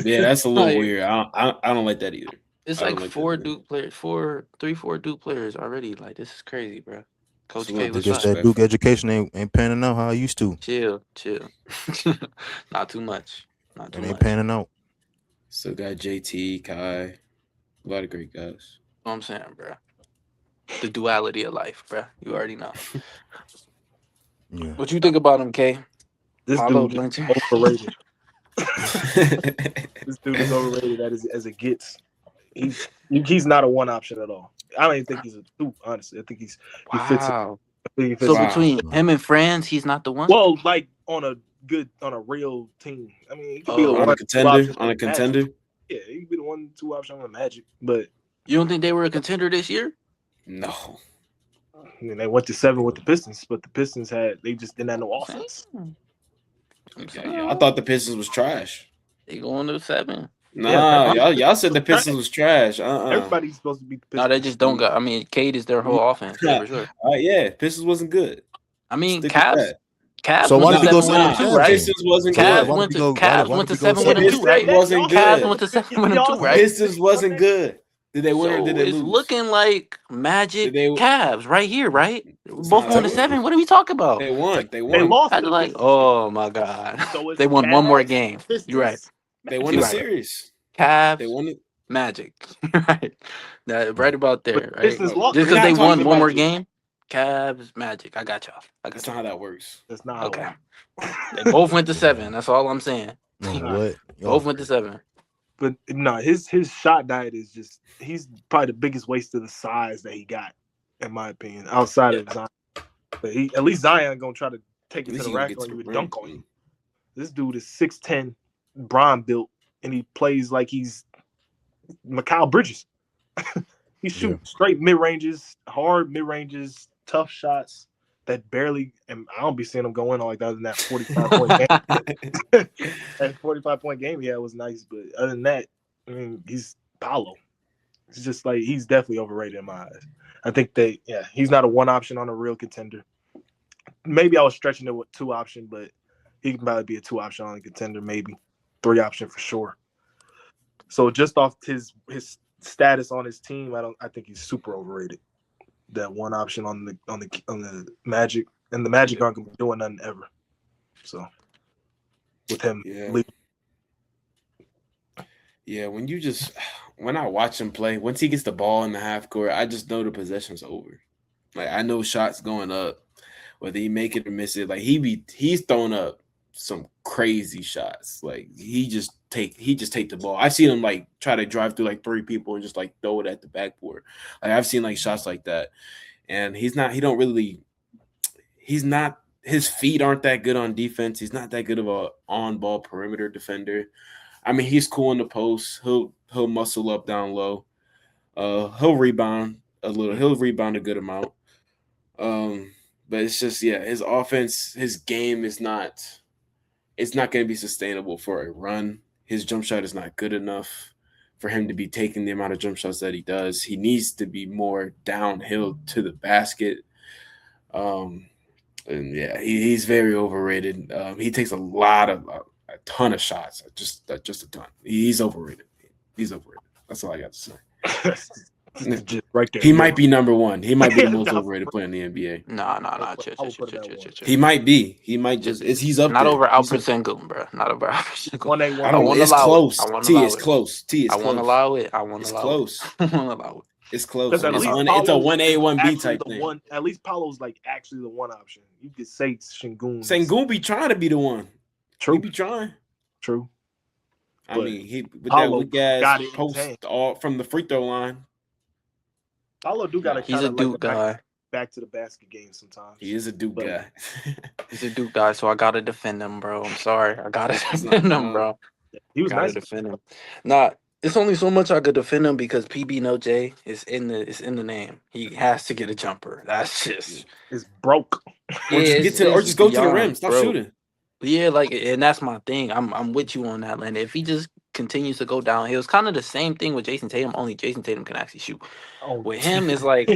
Yeah, that's a little weird. I don't like that either. It's like 4 Duke players, 4 Duke players already. Like this is crazy, bro. Coach K, I guess that Duke education ain't panning out how I used to. Chill. Not too much. It ain't panning out. Still got JT, Kai, a lot of great guys. What I'm saying, bro. The duality of life, bro. You already know. Yeah. What you think about him, K? This Paolo dude is Banchero. overrated. This dude is overrated as it gets. He's not a one option at all. I don't even think he's a two, honestly. I think he fits. Wow. He fits So between him and Franz, he's not the one? well, like on a real team. I mean, he could be on a contender. Yeah, he could be the 1-2 option on the Magic, but You don't think they were a contender this year? No. I mean, they went to 7 with the Pistons, but the Pistons they just didn't have no offense. Yeah, I thought the Pistons was trash. They going to 7. Nah, y'all said the Pistons was trash. Everybody's supposed to beat the Pistons. No, they just don't got. I mean, Cade is their whole offense for sure. Yeah, Pistons wasn't good. I mean, Stick with Cavs. that. Cavs So why went did to you go 7 with 7 them and too, right? Pistons wasn't Cavs good. went to why Cavs did went to you go 7 with them Pistons too, right? wasn't good. Cavs went to 7 with them too, right? Pistons wasn't good. Did they win or did So they it's lose? looking like Magic Did they- Cavs right here, right? It's Both not going to like- 7. What are we talking about? They won. They They won. lost. I to the like, Pistons. oh my god, So it's they won one more Cavs, game. Pistons, You're right. They won You're the right. series. Cavs, They won it. Magic. Right. Right about there. But Right. Pistons Just lost. because We're they not won talking one more about- game. Cavs, Magic. I got y'all. That's not how that works. That's not how it Okay. works. They both went to 7. That's all I'm saying. Man, what? Both went to 7. But no, his shot diet is just he's probably the biggest waste of the size that he got, in my opinion, outside of Zion. But at least Zion gonna try to take it to the rack on you and dunk on you. This dude is 6'10", Bron built, and he plays like he's Mikal Bridges. He shoots straight mid ranges, hard mid ranges, tough shots that barely. And I don't be seeing him go in like that in that 45-point game. That 45-point game he had was nice, but other than that, I mean, he's Paolo. It's just like he's definitely overrated in my eyes. I think he's not a 1 option on a real contender. Maybe I was stretching it with 2 option, but he can probably be a 2 option on a contender, maybe 3 option for sure. So just off his status on his team, I think he's super overrated. That 1 option on the Magic, and the Magic aren't gonna be doing nothing ever. So with him, yeah. When I watch him play, once he gets the ball in the half court, I just know the possession's over. Like I know shots going up, whether he make it or miss it. Like he's throwing up some crazy shots. Like he just take the ball. I've seen him like try to drive through like 3 people and just like throw it at the backboard. Like I've seen like shots like that, and his feet aren't that good on defense. He's not that good of a on-ball perimeter defender. I mean, he's cool in the post. He'll muscle up down low. He'll rebound a little. He'll rebound a good amount. But it's just his offense, his game is not. It's not going to be sustainable for a run. His jump shot is not good enough for him to be taking the amount of jump shots that he does. He needs to be more downhill to the basket. And he's very overrated. He takes a ton of shots, just a ton. He's overrated. He's overrated. That's all I got to say. just right there. He might be number 1. He might be the most overrated player in the NBA. Nah. He might be. He might just. He's up not there. over Alfred Sengun, bro. Not over Alfred Sengun. I don't. It's close. T is close. I won't allow it. I won't It's allow close. it. I won't allow it. It's close. Because It's a 1A, 1B type the thing. one. At least Paolo's like actually the 1 option. You could say Sengun. Sengun be trying to be the one. True. He be trying. True. I mean, he with Paolo that weak ass got it in his post hand. all from the free throw line. Paolo do got to. He's a Duke guy. Back to the basket game sometimes. He is a Duke guy. He's a Duke guy, so I gotta defend him, bro. I'm sorry, I gotta defend him, bro. He was Gotta nice. defend him. Nah, it's only so much I could defend him because PB No J is in the name. He has to get a jumper. That's just It's broke. Or just go to the rim. Stop shooting. Yeah, like, and that's my thing. I'm with you on that, Landon. If he just continues to go downhill, it's kind of the same thing with Jason Tatum. Only Jason Tatum can actually shoot. With him, it's like,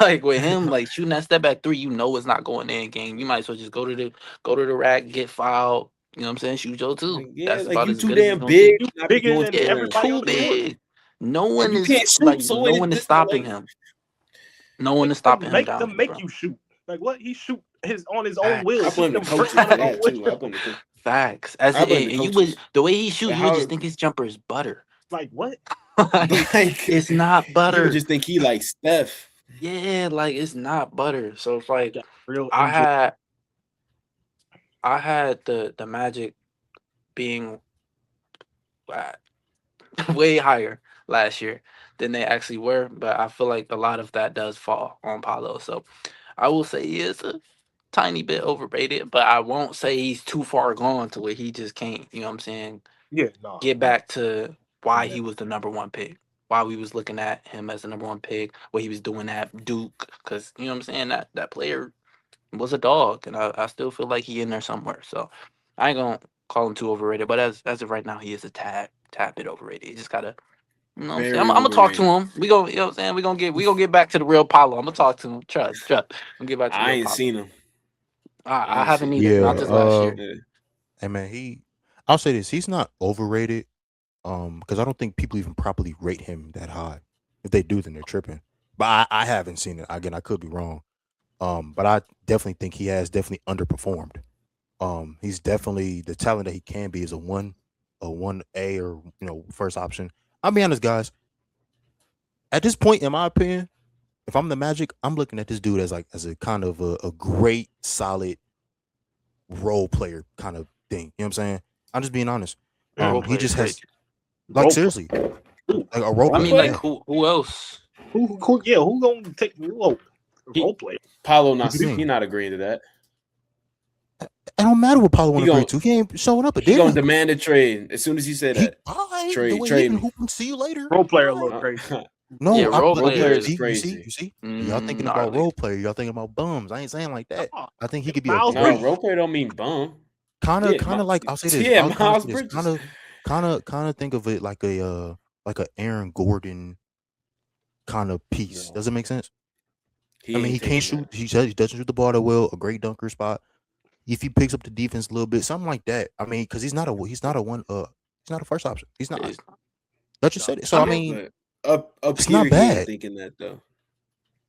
like with him, like shooting that step back 3, it's not going in game. You might as well just go to the rack, get fouled. You know what I'm saying? Shoot your 2. Yeah, That's like about you as too good as damn it's big. gonna Bigger Going than be. Yeah, everybody too on the court. big. No one You is can't shoot, like, so no one is it's stopping like- him. No one is stopping him Make down. them make bro. you shoot. Like what? He shoot on his own will. I blame the Shoot them coaches on for his own that too. I will. blame the coaches. Facts. As I blame the and you coaches. would the way he shoots, But you would how- just think his jumper is butter. Like what? Like, It's not you butter. would just think he like Steph. Yeah, like it's not butter. So it's like Real. I had the Magic being way higher last year than they actually were, but I feel like a lot of that does fall on Paolo. So I will say he is a tiny bit overrated, but I won't say he's too far gone to where he just can't, you know what I'm saying, Yeah. No. get back to why he was the number one pick. Why we was looking at him as the number one pick, what he was doing at Duke, because you know what I'm saying, that player was a dog, and I still feel like he in there somewhere. So I ain't gonna call him too overrated, but as of right now, he is a tad bit overrated. He just gotta, you know what I'm saying. Very I'm gonna talk to overrated. him. We gonna, you know what I'm saying. We gonna get back to the real Paulo. I'm gonna talk to him. Trust. I'm gonna get back to the I real ain't Paulo. seen him. I haven't seen either. Yeah, Not this last year. Yeah. hey man, I'll say this: he's not overrated. Because I don't think people even properly rate him that high. If they do, then they're tripping. But I haven't seen it. Again, I could be wrong. But I definitely think he has definitely underperformed. He's definitely the talent that he can be is a 1A or first option. I'll be honest, guys. At this point, in my opinion, if I'm the Magic, I'm looking at this dude as a kind of a great, solid role player kind of thing. You know what I'm saying? I'm just being honest. Role He player just is has Role seriously like a role I player. mean, like yeah. who else? Who gonna take role play? Paulo What you mean? he not agreeing to that. It don't matter what Paulo want to agree gon- to. He ain't showing up. He gonna demand a trade as soon as he said that. The Trade way he can me. hoop and see you later. Role player a Bye. little crazy. No, Yeah, role player is you crazy. see, y'all thinking Not about really. role player. Y'all thinking about bums. I ain't saying like that. I think he could be a Miles No, great, role player don't mean bum. kind of Yeah, like I'll say this. Yeah, I'll Miles say this. Bridges. Kind of think of it like a Aaron Gordon kind of piece. No. Does it make sense? He I mean, ain't he can't taking shoot. that. He says he doesn't shoot the ball that well. A great dunker spot. If he picks up the defense a little bit, something like that. I mean, because he's not a first option. He's not. It's- That just said it. So I mean, But up it's here, not he bad. ain't thinking that though.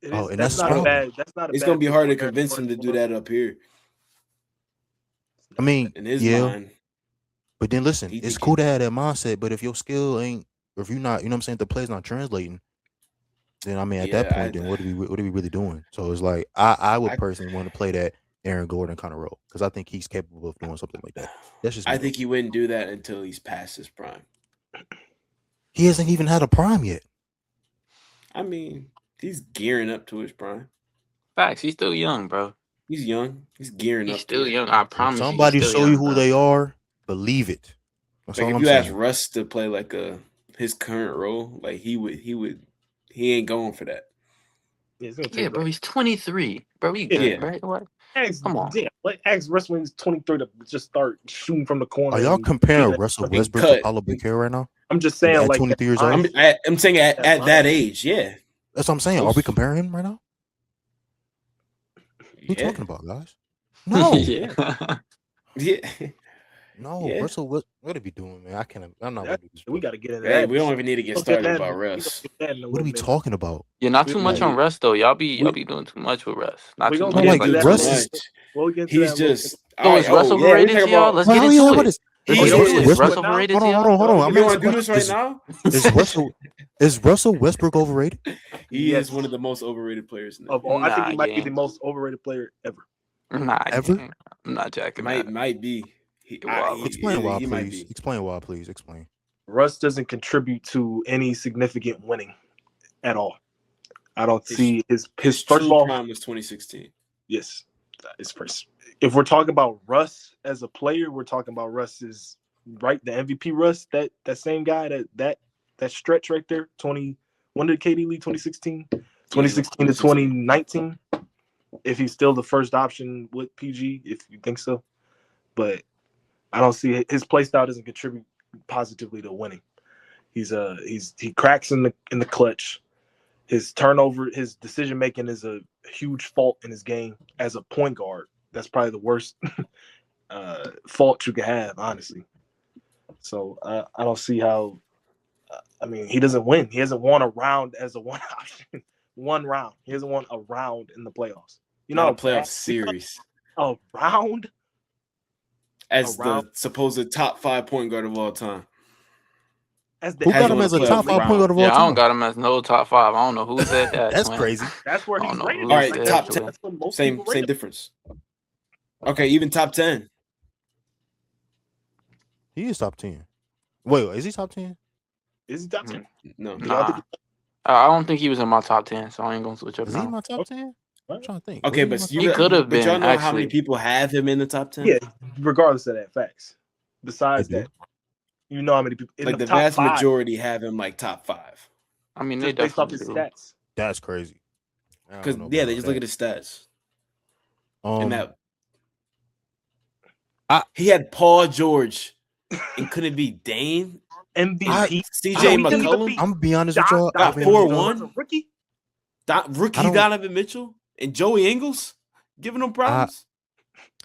And That's that's not the a problem. bad. That's not a It's bad gonna be thing hard to for convince him to do that up here. I mean, In his yeah, mind, but then listen, he it's thinking- cool to have that mindset. But if your skill ain't, or if you're not, you know what I'm saying, the play's not translating, then I mean, at that point, then what are we really doing? So it's like I would personally want to play that Aaron Gordon kind of role because I think he's capable of doing something like that. That's just me. I think he wouldn't do that until he's past his prime. He hasn't even had a prime yet. I mean, he's gearing up to his prime. Facts. He's still young, bro. He's young. He's gearing He's up. still to young. I If promise you. somebody He's still show you young, who bro. they are, believe it. That's Like all if I'm you saying. ask Russ to play like his current role, like he ain't going for that. Yeah, bro. He's 23, bro. He Yeah. good, right? What? Come on. Yeah, ask Russ when he's 23 to just start shooting from the corner. Are y'all and comparing being Russell a- Westbrook to Paulo Bouquet right now? I'm just saying, At like 23 years old? I'm saying at that age, yeah. That's what I'm saying. Are we comparing him right now? What are you Yeah. talking about, guys? No. Yeah. Yeah. No, Yeah. Russell, what are we doing, man? I'm not gonna do this. we got to get into Hey, that. we don't even need to get started about Russ. What are we talking about? You're not too much on Russ though. Y'all be we- doing too much with Russ. Not we too gonna much. get Like, into that. Russ Russ is- is- He's just. So is Russ overrated to y'all? Let's get Well, into yeah, it. what is Is Is Russell Westbrook- overrated to Hold y'all? on. I'm You want asking to do this questions. right now? Is Russell Westbrook overrated? He Yes. is one of the most overrated players in the Of all, I think he Nah, might be yeah. the most overrated player ever. Nah, Ever? gang. I'm not jacking that. might be. Explain why, he might please. be. Explain why, please. Explain. Russ doesn't contribute to any significant winning at all. I don't see his His first true of all. prime was 2016. Yes, his first. If we're talking about Russ as a player, we're talking about Russ is right. The MVP Russ, that same guy, that stretch right there. 20. When did KD leave? 2016. 2016 to 2019. If he's still the first option with PG, if you think so, but I don't see it. His play style doesn't contribute positively to winning. He cracks in the clutch. His turnover, his decision making is a huge fault in his game as a point guard. That's probably the worst fault you can have, honestly. So I don't see how. I mean, he doesn't win. He hasn't won a round as a one option. One round. He hasn't won a round in the playoffs. You know, Not a playoff series. A round As the supposed top 5 point guard of all time. Who got him as a top 5 point guard of all Yeah, time? I don't got him as no top 5. I don't know who said that. That's twin. crazy. That's where I he's don't know rated. who All right, said top that. 10. Same difference. Okay, even top 10. He is top 10. Wait, is he top 10? Is he top 10? No. Nah. I don't think he was in my top 10, so I ain't gonna switch up. Is he in now. my top 10? I'm trying to think. Okay, Was but he in my He top could 10? have been, y'all know how many actually. people have him in the top 10? Yeah, regardless of that, facts. Besides They do. that, You know how many people in Like the the top vast five, majority have him like top 5. I mean, they just based off definitely his do. stats. That's crazy. I Because don't know yeah, about they all just look that. at his stats. Um, And that I- he had Paul George and couldn't be Dame. MVP. CJ he couldn't even McCollum beat I'm gonna be honest with y'all. got I'll be honest with 4-1. y'all. was a rookie. Rookie I don't- Donovan Mitchell and Joey Ingles giving them problems.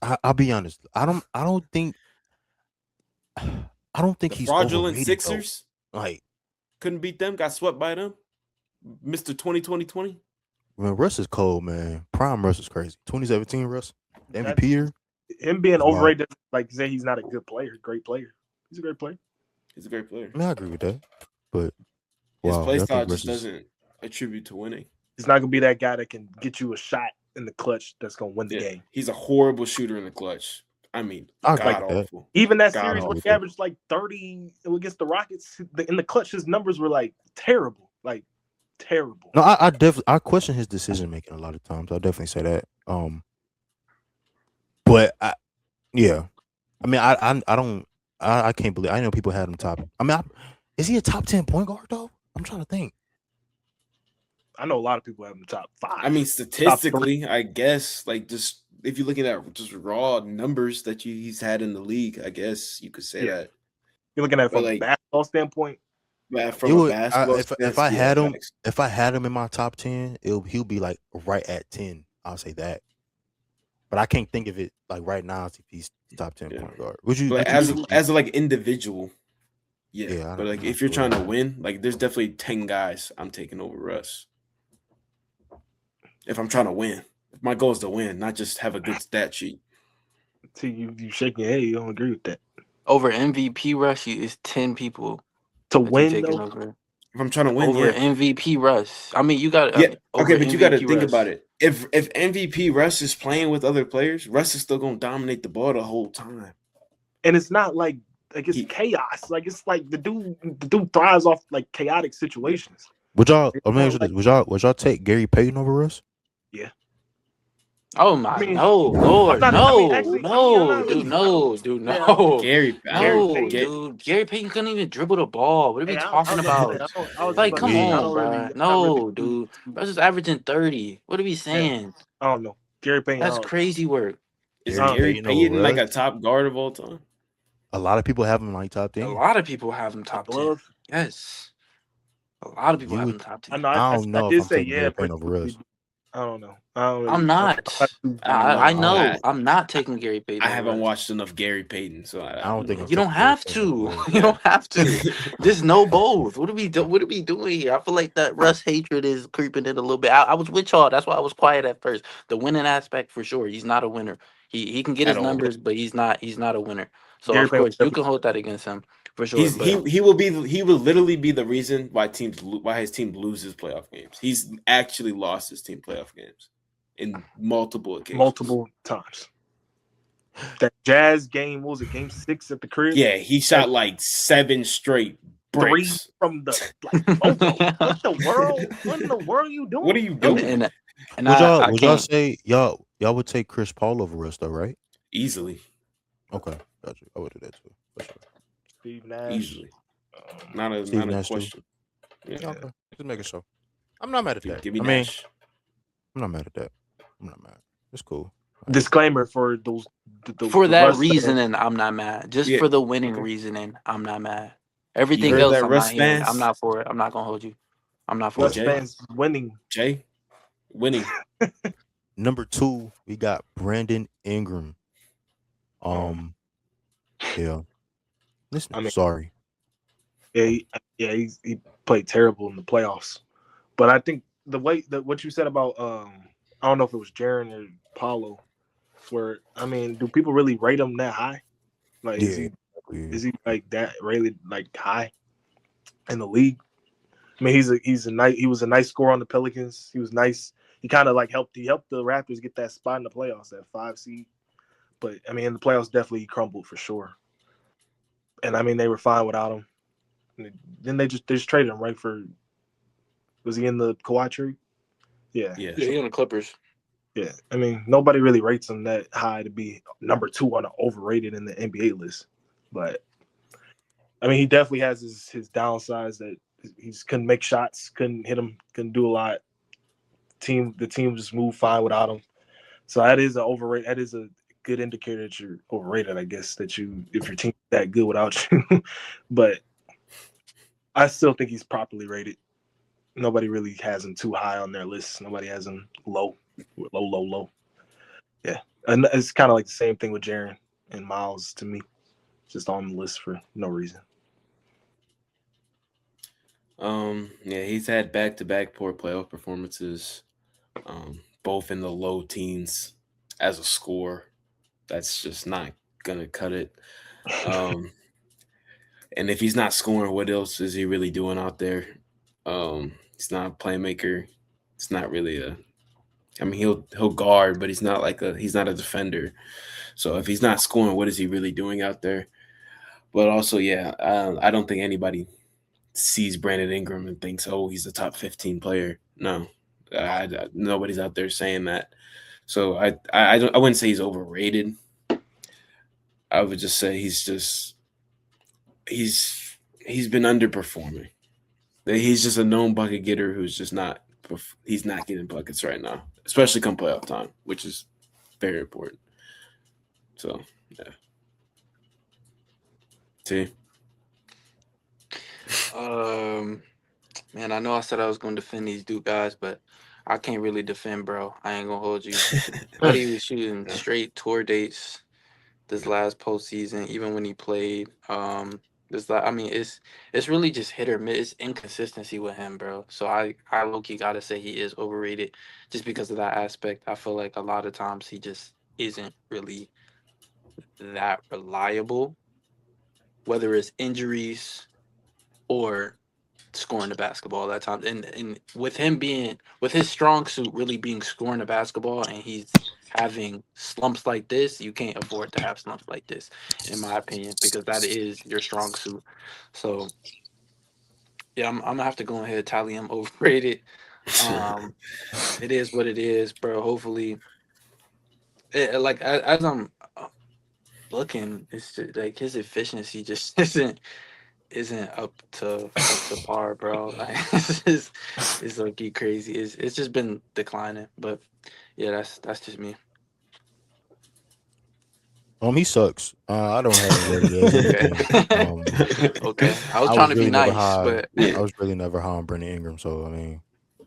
I'll be honest. I don't think The he's fraudulent overrated Sixers though. Like, couldn't beat them, got swept by them. Mr. 2020. when Russ is cold, man. Prime Russ is crazy. 2017 Russ, the MVP year. Him being Wow. overrated, like say he's not a good player, great player. He's a great player. He's a great player. I mean, I agree with that. But His wow, play y'all style think just Russ is- doesn't attribute to winning. He's not gonna be that guy that can get you a shot in the clutch that's gonna win the Yeah, game. he's a horrible shooter in the clutch. I mean, I agree god with that. awful. Even that God, series I'll where with he that. averaged like 30 against the Rockets, in the clutch, his numbers were like terrible. Like terrible. No, I definitely I question his decision making a lot of times. I'll definitely say that. But yeah. I mean, I can't believe. I know people had him top. I mean, is he a top 10 point guard though? I'm trying to think. I know a lot of people have him top 5. I mean, statistically, I guess, like, just if you're looking at just raw numbers that he's had in the league, I guess you could say Yeah. that. You're looking at it But, from like, a basketball standpoint. But It from a would- basketball if stance, I yeah, had him, facts. if I had him in my top 10, he'll be like right at 10. I'll say that. But I can't think of it like right now if he's top 10 Yeah. point guard. Would you? But would you as a like individual, yeah. Yeah, But like I'm if not you're sure. trying to win, like there's definitely 10 guys I'm taking over Russ. If I'm trying to win, if my goal is to win, not just have a good stat sheet. See, you shake your head. You don't agree with that. Over MVP Rush is 10 people To that you win taking though, over. If I'm trying to win, Over yeah. MVP Russ. I mean, you got Yeah, okay, but you got to MVP think Russ. about it. If MVP Russ is playing with other players, Russ is still gonna dominate the ball the whole time. and it's not like it's chaos. Like it's like the dude thrives off like chaotic situations. Would y'all? It's Let me not ask you like- this. Would y'all take Gary Payton over us? Oh my, I mean, no, Lord, I'm not- I no, mean, actually, no, I'm not dude, really- no, dude, Yeah, no. Gary, No, Payton. dude. Gary Payton couldn't even dribble the ball. What are we Hey, talking about? Like, come We- on, bro. No, dude. Russ is averaging 30. What are we saying? I don't know. Gary Payton. That's crazy work. is Gary Gary Payton over Payton like a Russ? top guard of all time? A lot of people have him like top 10. A lot of people have him top 10. Glove. Yes. A lot of people You have would- him top I 10. know. I don't know I if did I'm say taking yeah. Gary Payton over Russ. I don't know. I don't really, I'm not. I know. know. I'm not taking Gary Payton. I over haven't Russ. watched enough Gary Payton, so I don't think know. I'm You don't taking have Gary Payton to. over Russ. You don't have to. Just know both. What are we doing here? I feel like that Russ hatred is creeping in a little bit. I was with y'all. That's why I was quiet at first. The winning aspect for sure. He's not a winner. He can get At his all. numbers, but he's not a winner. So Gary of Payton course you can hold that against him for sure. He's but he will literally be the reason why his team loses playoff games. He's actually lost his team playoff games in multiple occasions. multiple times. That Jazz game, what was it? Game 6 at the crib. Yeah, he shot like 7 straight 3 breaks. from the. Like, what the world? What in the world are you doing? What are you doing? and Would y'all can't- say y'all would take Chris Paul over us though, right? Easily, Okay, got you. I would do that too. For sure. Steve Nash. easily. Not a Steve Nash too. question. Yeah. Okay, just making sure. I'm not mad at that. Give me I mean, Nash. I'm not mad at that. I'm not mad. It's cool. Disclaimer for those. for the that Russ fans. reasoning, I'm not mad. Just Yeah, for the winning okay. reasoning, I'm not mad. Everything heard else, that, I'm Russ not hearing. fans? I'm not for it. I'm not gonna hold you. I'm not for Russ it. Jay. fans winning. Jay, winning. Number 2, we got Brandon Ingram. Yeah. Listen, I mean- sorry. Yeah, he played terrible in the playoffs. But I think the way that what you said about I don't know if it was Jaren or Paulo, where I mean, do people really rate him that high? Like, Yeah. is he like that really like high in the league? I mean, he was a nice scorer on the Pelicans. He was nice. He kind of like helped the Raptors get that spot in the playoffs, that 5 seed. But I mean, in the playoffs, definitely he crumbled for sure. And I mean, they were fine without him. And then they just traded him right for. Was he in the Kawhi trade? Yeah. Yeah. Yeah, he on the Clippers. Yeah. I mean, nobody really rates him that high to be number 2 on the overrated in the NBA list. But I mean, he definitely has his downsides that he couldn't make shots, couldn't hit them, couldn't do a lot. The team just moved fine without him. So that is that is a good indicator that you're overrated, I guess, if your team's that good without you. But I still think he's properly rated. Nobody really has him too high on their list. Nobody has him low. Yeah. And it's kind of like the same thing with Jaren and Miles to me. Just on the list for no reason. Yeah, he's had back-to-back poor playoff performances, both in the low teens as a scorer. That's just not gonna cut it. And if he's not scoring, what else is he really doing out there? He's not a playmaker. It's not really I mean, he'll guard, but he's not a defender. So if he's not scoring, what is he really doing out there? But also, yeah, I don't think anybody sees Brandon Ingram and thinks, oh, he's a top 15 player. No, nobody's out there saying that. So I wouldn't say he's overrated. I would just say he's been underperforming. He's just a known bucket getter who's just not getting buckets right now, especially come playoff time, which is very important. So yeah. T. Man, I know I said I was gonna defend these Duke guys, but I can't really defend, bro. I ain't gonna hold you. He was shooting straight tour dates this last postseason, even when he played. It's really just hit or miss. It's inconsistency with him, bro. So I low-key gotta say he is overrated just because of that aspect. I feel like a lot of times he just isn't really that reliable, whether it's injuries or scoring the basketball that time. And with his strong suit really being scoring the basketball, and he's having slumps like this, you can't afford to have slumps like this, in my opinion, because that is your strong suit. So yeah, I'm gonna have to go ahead and tally him overrated. It is what it is, bro. Hopefully, as I'm looking, it's just, like his efficiency just isn't up to par, bro. Like it's low-key crazy. It's just been declining. But yeah, that's just me. He sucks. I don't have him rated as anything. Okay. I was trying to be nice, but I was really never high on Brandon Ingram. So I mean,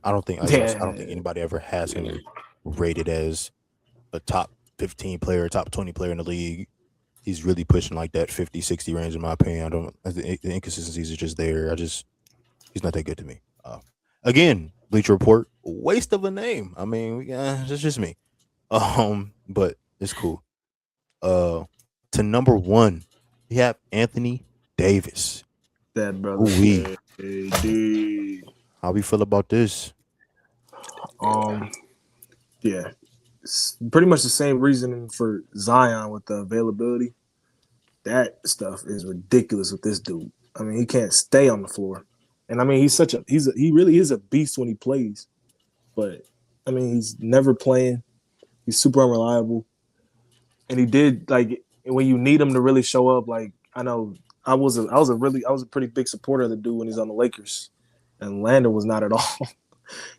I don't think anybody ever has him rated as a top 15 player, top 20 player in the league. He's really pushing like that 50, 60 range, in my opinion. The inconsistencies are just there. He's not that good to me. Again, Bleacher Report, waste of a name. I mean, it's just me. But it's cool. To number one, we have Anthony Davis. That brother. How we feel about this? Yeah. It's pretty much the same reasoning for Zion with the availability. That stuff is ridiculous with this dude. I mean, he can't stay on the floor. And I mean, he really is a beast when he plays. But I mean, he's never playing. He's super unreliable. And he did, like, when you need him to really show up, like, I know I was a pretty big supporter of the dude when he's on the Lakers. And Landon was not at all.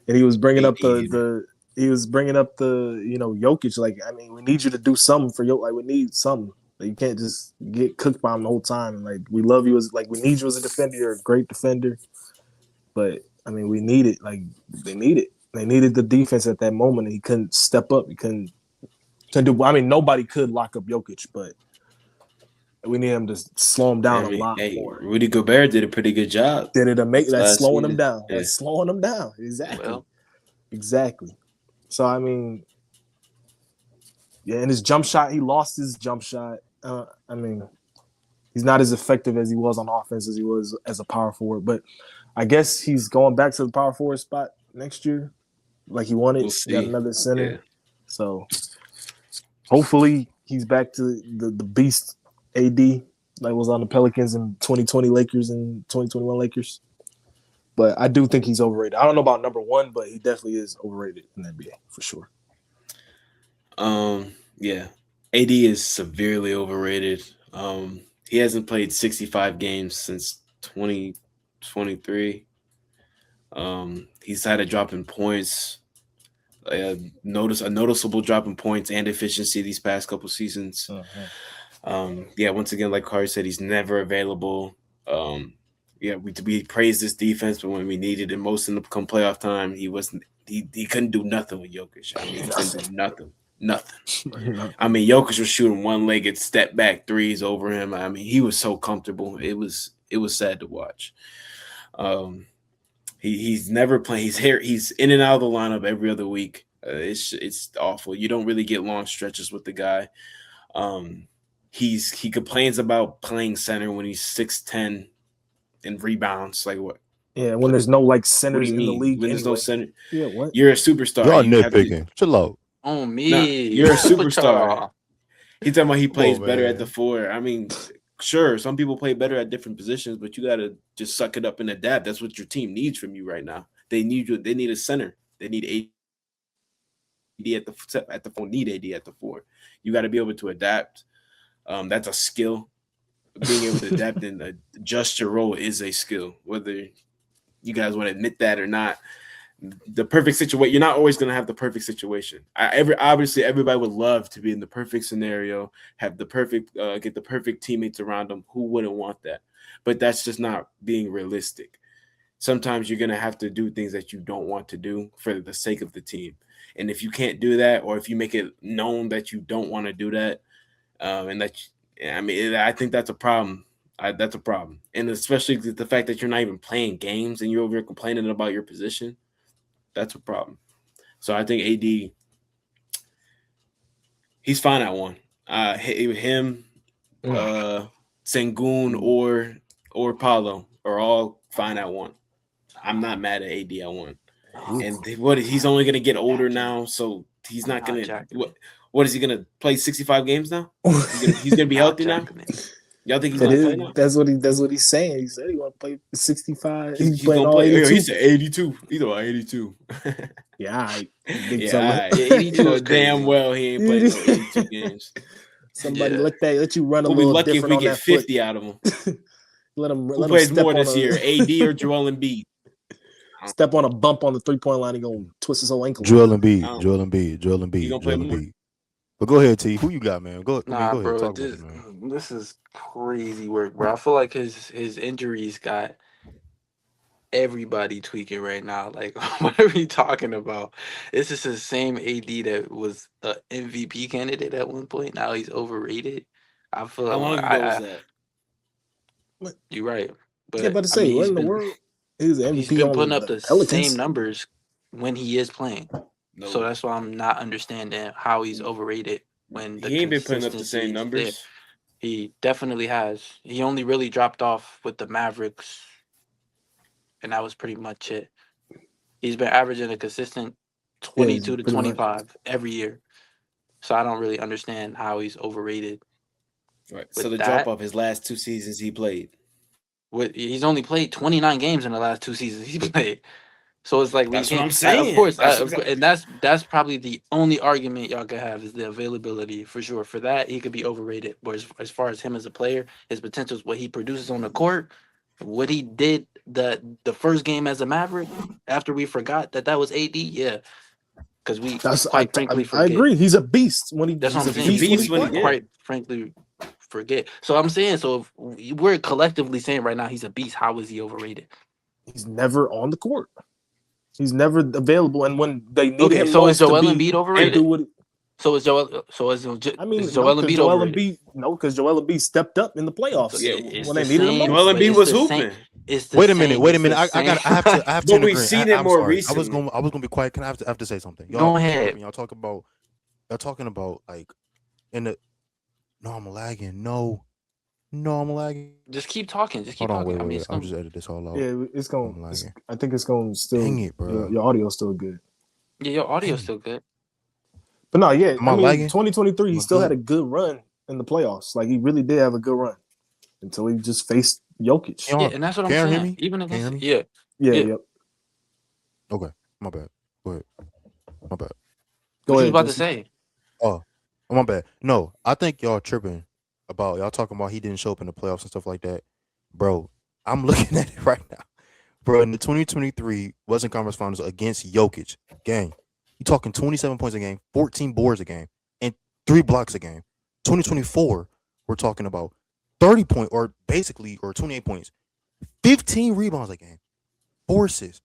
And he was bringing up the Jokic, like, I mean, we need you to do something for Jokic. Like, we need something. Like, you can't just get cooked by him the whole time. And, like, we love you we need you as a defender. You're a great defender. But I mean, we need it. Like, they need it. They needed the defense at that moment. And he couldn't step up. He couldn't do. I mean, nobody could lock up Jokic, but we need him to slow him down a lot more. Rudy Gobert did a pretty good job. Did it amazing? That's slowing him down. Yeah. That's slowing him down. Exactly. Well. Exactly. So I mean, yeah, and his jump shot, he lost his jump shot. I mean, he's not as effective as he was on offense as he was as a power forward. But I guess he's going back to the power forward spot next year, like he wanted. We'll got another center. Yeah. So hopefully he's back to the beast AD like was on the Pelicans and 2020 Lakers and 2021 Lakers. But I do think he's overrated. I don't know about number one, but he definitely is overrated in the NBA for sure. Yeah. AD is severely overrated. He hasn't played 65 games since 2023. He's had a drop in points, a noticeable drop in points and efficiency these past couple seasons. Once again, like Kari said, he's never available. We praised this defense, but when we needed it most in the come playoff time, he couldn't do nothing with Jokic. I mean, he couldn't do nothing. I mean, Jokic was shooting one-legged step back threes over him. I mean, he was so comfortable. It was sad to watch. He's never playing. He's in and out of the lineup every other week. It's awful. You don't really get long stretches with the guy. He complains about playing center when he's 6'10" and rebounds. Like what? Yeah, when there's no like centers in the league. When there's no center, yeah, what? You're a superstar. Y'all nitpicking. Chill out. On me. Nah, you're a superstar. He's talking about he plays better at the 4. I mean, sure, some people play better at different positions, but you got to just suck it up and adapt. That's what your team needs from you right now. They need you. They need a center. They need AD at the 4. Need AD at the 4. You got to be able to adapt. That's a skill. Being able to adapt and adjust your role is a skill, whether you guys want to admit that or not. The perfect situation, you're not always going to have the perfect situation. Obviously, everybody would love to be in the perfect scenario, have the perfect, get the perfect teammates around them. Who wouldn't want that? But that's just not being realistic. Sometimes you're going to have to do things that you don't want to do for the sake of the team. And if you can't do that, or if you make it known that you don't want to do that, I think that's a problem. That's a problem. And especially the fact that you're not even playing games and you're over here complaining about your position. That's a problem. So I think AD, he's fine at 1. Him, Sengun, or Paulo are all fine at 1. I'm not mad at AD at 1. And he's only going to get older now, so he's not going to. What is he going to play 65 games now? He's going to be healthy now. Y'all think he's going to play now? That's what he's saying. He said he want to play 65. He's playing all 82. He said 82. He's about 82. Yeah, 82 damn well he ain't playing no 82 games. Somebody let you run a we'll little be lucky different if we get 50 out of him. Who plays more this year, AD or Joel Embiid? Step on a bump on the 3-point line and go twist his whole ankle. Joel Embiid. But go ahead, T. Who you got, man? Go ahead. Bro, talk about it, man. This is crazy work, bro. I feel like his injuries got everybody tweaking right now. Like, what are we talking about? This is the same AD that was an MVP candidate at one point. Now he's overrated. I feel How long ago was that? You're right. But yeah, but to say, what in the world? He's been putting up the same numbers when he is playing. No. So that's why I'm not understanding how he's overrated when he ain't been putting up the same numbers. There. He definitely has. He only really dropped off with the Mavericks, and that was pretty much it. He's been averaging a consistent 22 to 25 every year. So I don't really understand how he's overrated. Right. So the drop off his last 2 seasons he played. He's only played 29 games in the last 2 seasons he played. So it's like that's what I'm saying. Of course, and that's probably the only argument y'all could have is the availability for sure. For that, he could be overrated. But as far as him as a player, his potential is what he produces on the court, what he did the first game as a Maverick after we forgot that was AD. Yeah, because we frankly forget. I agree. He's a beast when he. That's what I'm saying. He's quite frankly forget. So I'm saying, so if we're collectively saying right now he's a beast, how is he overrated? He's never on the court. He's never available, and when they need him, so is Joel Embiid overrated? So is Joel Embiid overrated? No, because Joel Embiid stepped up in the playoffs when they needed him. Joel Embiid was hooping. Wait a minute. I have to. But we've seen it more recently. I was gonna be quiet. Can I have to say something? Go ahead. Y'all talking about like in the. No, I'm lagging. No, I'm lagging. Just keep talking. Just keep talking. I mean, I'll just edit this all out. Yeah, it's going. I think it's going still. Dang it, bro. Your audio's still good. Yeah, your audio's still good. But no, yeah. I mean, 2023, he still had a good run in the playoffs. Like he really did have a good run until he just faced Jokic. Yeah, and that's what I'm saying. Hear me? Even against, Yep. Okay, my bad. Go ahead. What you about to say? Oh, my bad. No, I think y'all tripping about y'all talking about he didn't show up in the playoffs and stuff like that, bro. I'm looking at it right now, bro. In the 2023 Western Conference Finals against Jokic, gang, you talking 27 points a game, 14 boards a game, and 3 blocks a game. 2024, we're talking about 30 point or 28 points, 15 rebounds a game, 4 assists.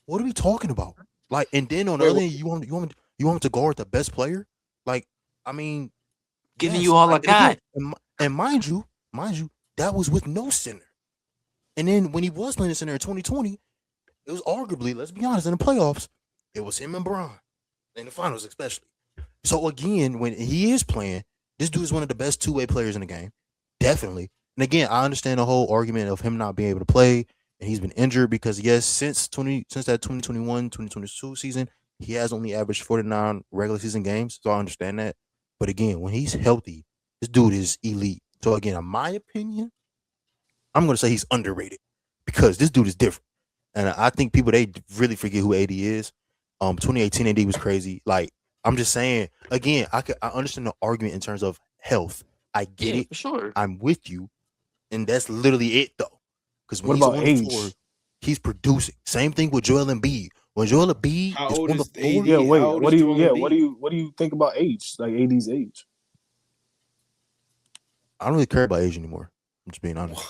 What are we talking about? Like, and then on the other end, you want him to guard the best player? Like, I mean, Giving yes. you all I Like, and again, got. and mind you, that was with no center. And then when he was playing the center in 2020, it was arguably, let's be honest, in the playoffs, it was him and Bron in the finals, especially. So again, when he is playing, this dude is one of the best two-way players in the game, definitely. And again, I understand the whole argument of him not being able to play, and he's been injured because yes, since that 2021-2022 season, he has only averaged 49 regular season games. So I understand that. But again, when he's healthy, this dude is elite. So again, in my opinion, I'm going to say he's underrated because this dude is different. And I think people, they really forget who AD is. 2018 AD was crazy. Like, I'm just saying, again, I understand the argument in terms of health. I get Yeah, it. for sure. I'm with you. And that's literally it, though. Because when What he's about on the age? floor, he's producing. Same thing with Joel Embiid. When Joel Embiid How is old on the is floor, AD? Yeah, wait. How old What is do you? Joel Yeah, Embiid? what do you think about age? Like AD's age? I don't really care about age anymore. I'm just being honest.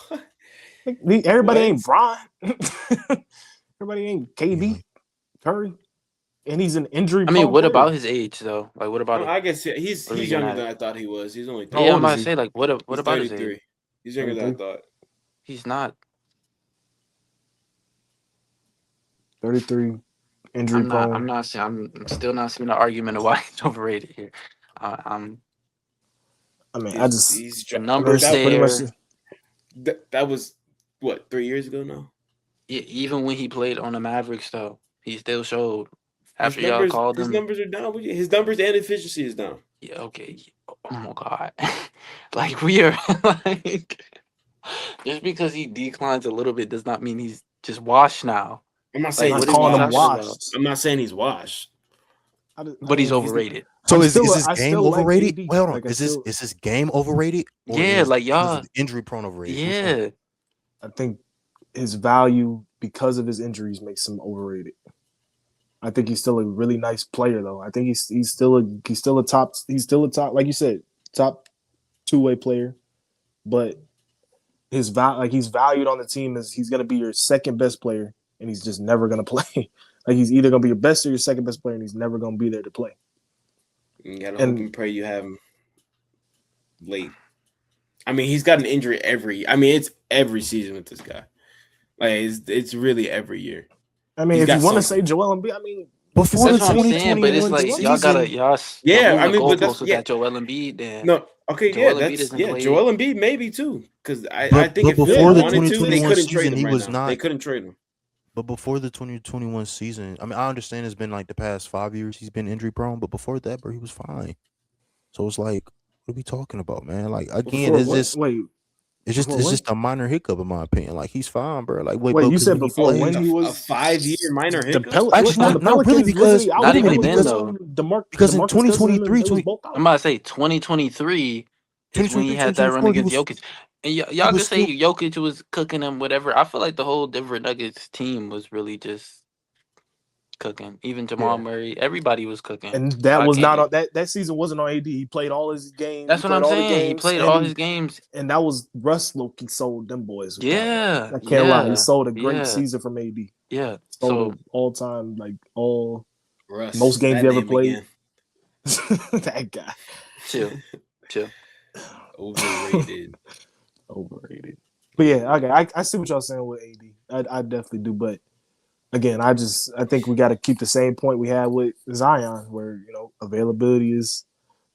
Like, everybody What? ain't Bron. Everybody ain't KD, Yeah, like, Curry, and he's an injury. I mean, prone what player. about his age though? Like, what about No, it? I guess he's What are we younger getting than at? I thought he was. He's only How 30. Yeah, I'm old about is to he? say, like, what He's about his 33. age? He's younger than I 33? thought. He's not. 33, injury prone. I'm still not seeing the argument of why he's overrated here. I'm I mean, He's the I mean, numbers it's pretty much. there. that was what 3 years ago now. Even when he played on the Mavericks, though, he still showed. His After y'all called his him, numbers are down. His numbers and efficiency is down. yeah, okay. Oh my god, like we are like just because he declines a little bit does not mean he's just washed now. I'm not Like, saying I'm what not he's are we calling him talking washed. about? washed. I'm not saying he's washed. But he's mean, overrated. so I'm is still this I game still like overrated? AD. Wait, hold on. Like, I Is still- this game overrated? Or Yeah, is like because y'all. of injury prone overrated? Which one? Yeah, I think his value because of his injuries makes him overrated. I think he's still a really nice player though. I think he's still a top like you said, top two-way player. But he's valued on the team as he's gonna be your second best player and he's just never gonna play. Like he's either gonna be your best or your second best player and he's never gonna be there to play. You gotta And- hope and pray you have him late. I mean, he's got an injury it's every season with this guy. Like it's really every year. I mean, He's if got you want to something. say Joel Embiid, I mean, Before that's the what I'm saying. But it's 2021 like y'all season, gotta Yeah, y'all I mean, but moving the that's goalposts with yeah. that Joel Embiid. Then No, okay, Joel yeah, Embiid that's isn't played. Joel Embiid maybe too, because I But think if before they the wanted to, they 2021 couldn't trade season, him he right was now. not. They couldn't trade him. But before the 2021 season, I mean, I understand it's been like the past 5 years he's been injury prone, but before that, bro, he was fine. So it's like, what are we talking about, man? Like again, before it's what? just Wait, before it's what? just a minor hiccup in my opinion. Like he's fine, bro. Like wait, Wait, bro, you 'cause said when he before plays- when he a was 5-year minor the hiccup. Pel- Actually, well, not the really, Pelicans because literally Not outplayed even him then, because though. Because in DeMarcus Cousins and 2023, they was both out. I'm about to say 2023 is when he had that run 2024, against he was- Jokic. And y'all was could say Jokic was cooking him, whatever. I feel like the whole Denver Nuggets team was really just cooking. Even Jamal Yeah. Murray, everybody was cooking. And that I was can't not get- on that season wasn't on AD. He played all his games. That's he what I'm played all the saying. He games, played and all his games. and that was Russ Loki sold them boys. with that. Yeah, I can't lie. He yeah, sold a great yeah. season from AD. Yeah. Sold So all time, like all Russ, most games that he ever name played. again. That guy. chill. Overrated. Overrated. But yeah, okay. I see what y'all saying with AD. I definitely do. But again, I think we got to keep the same point we had with Zion, where availability is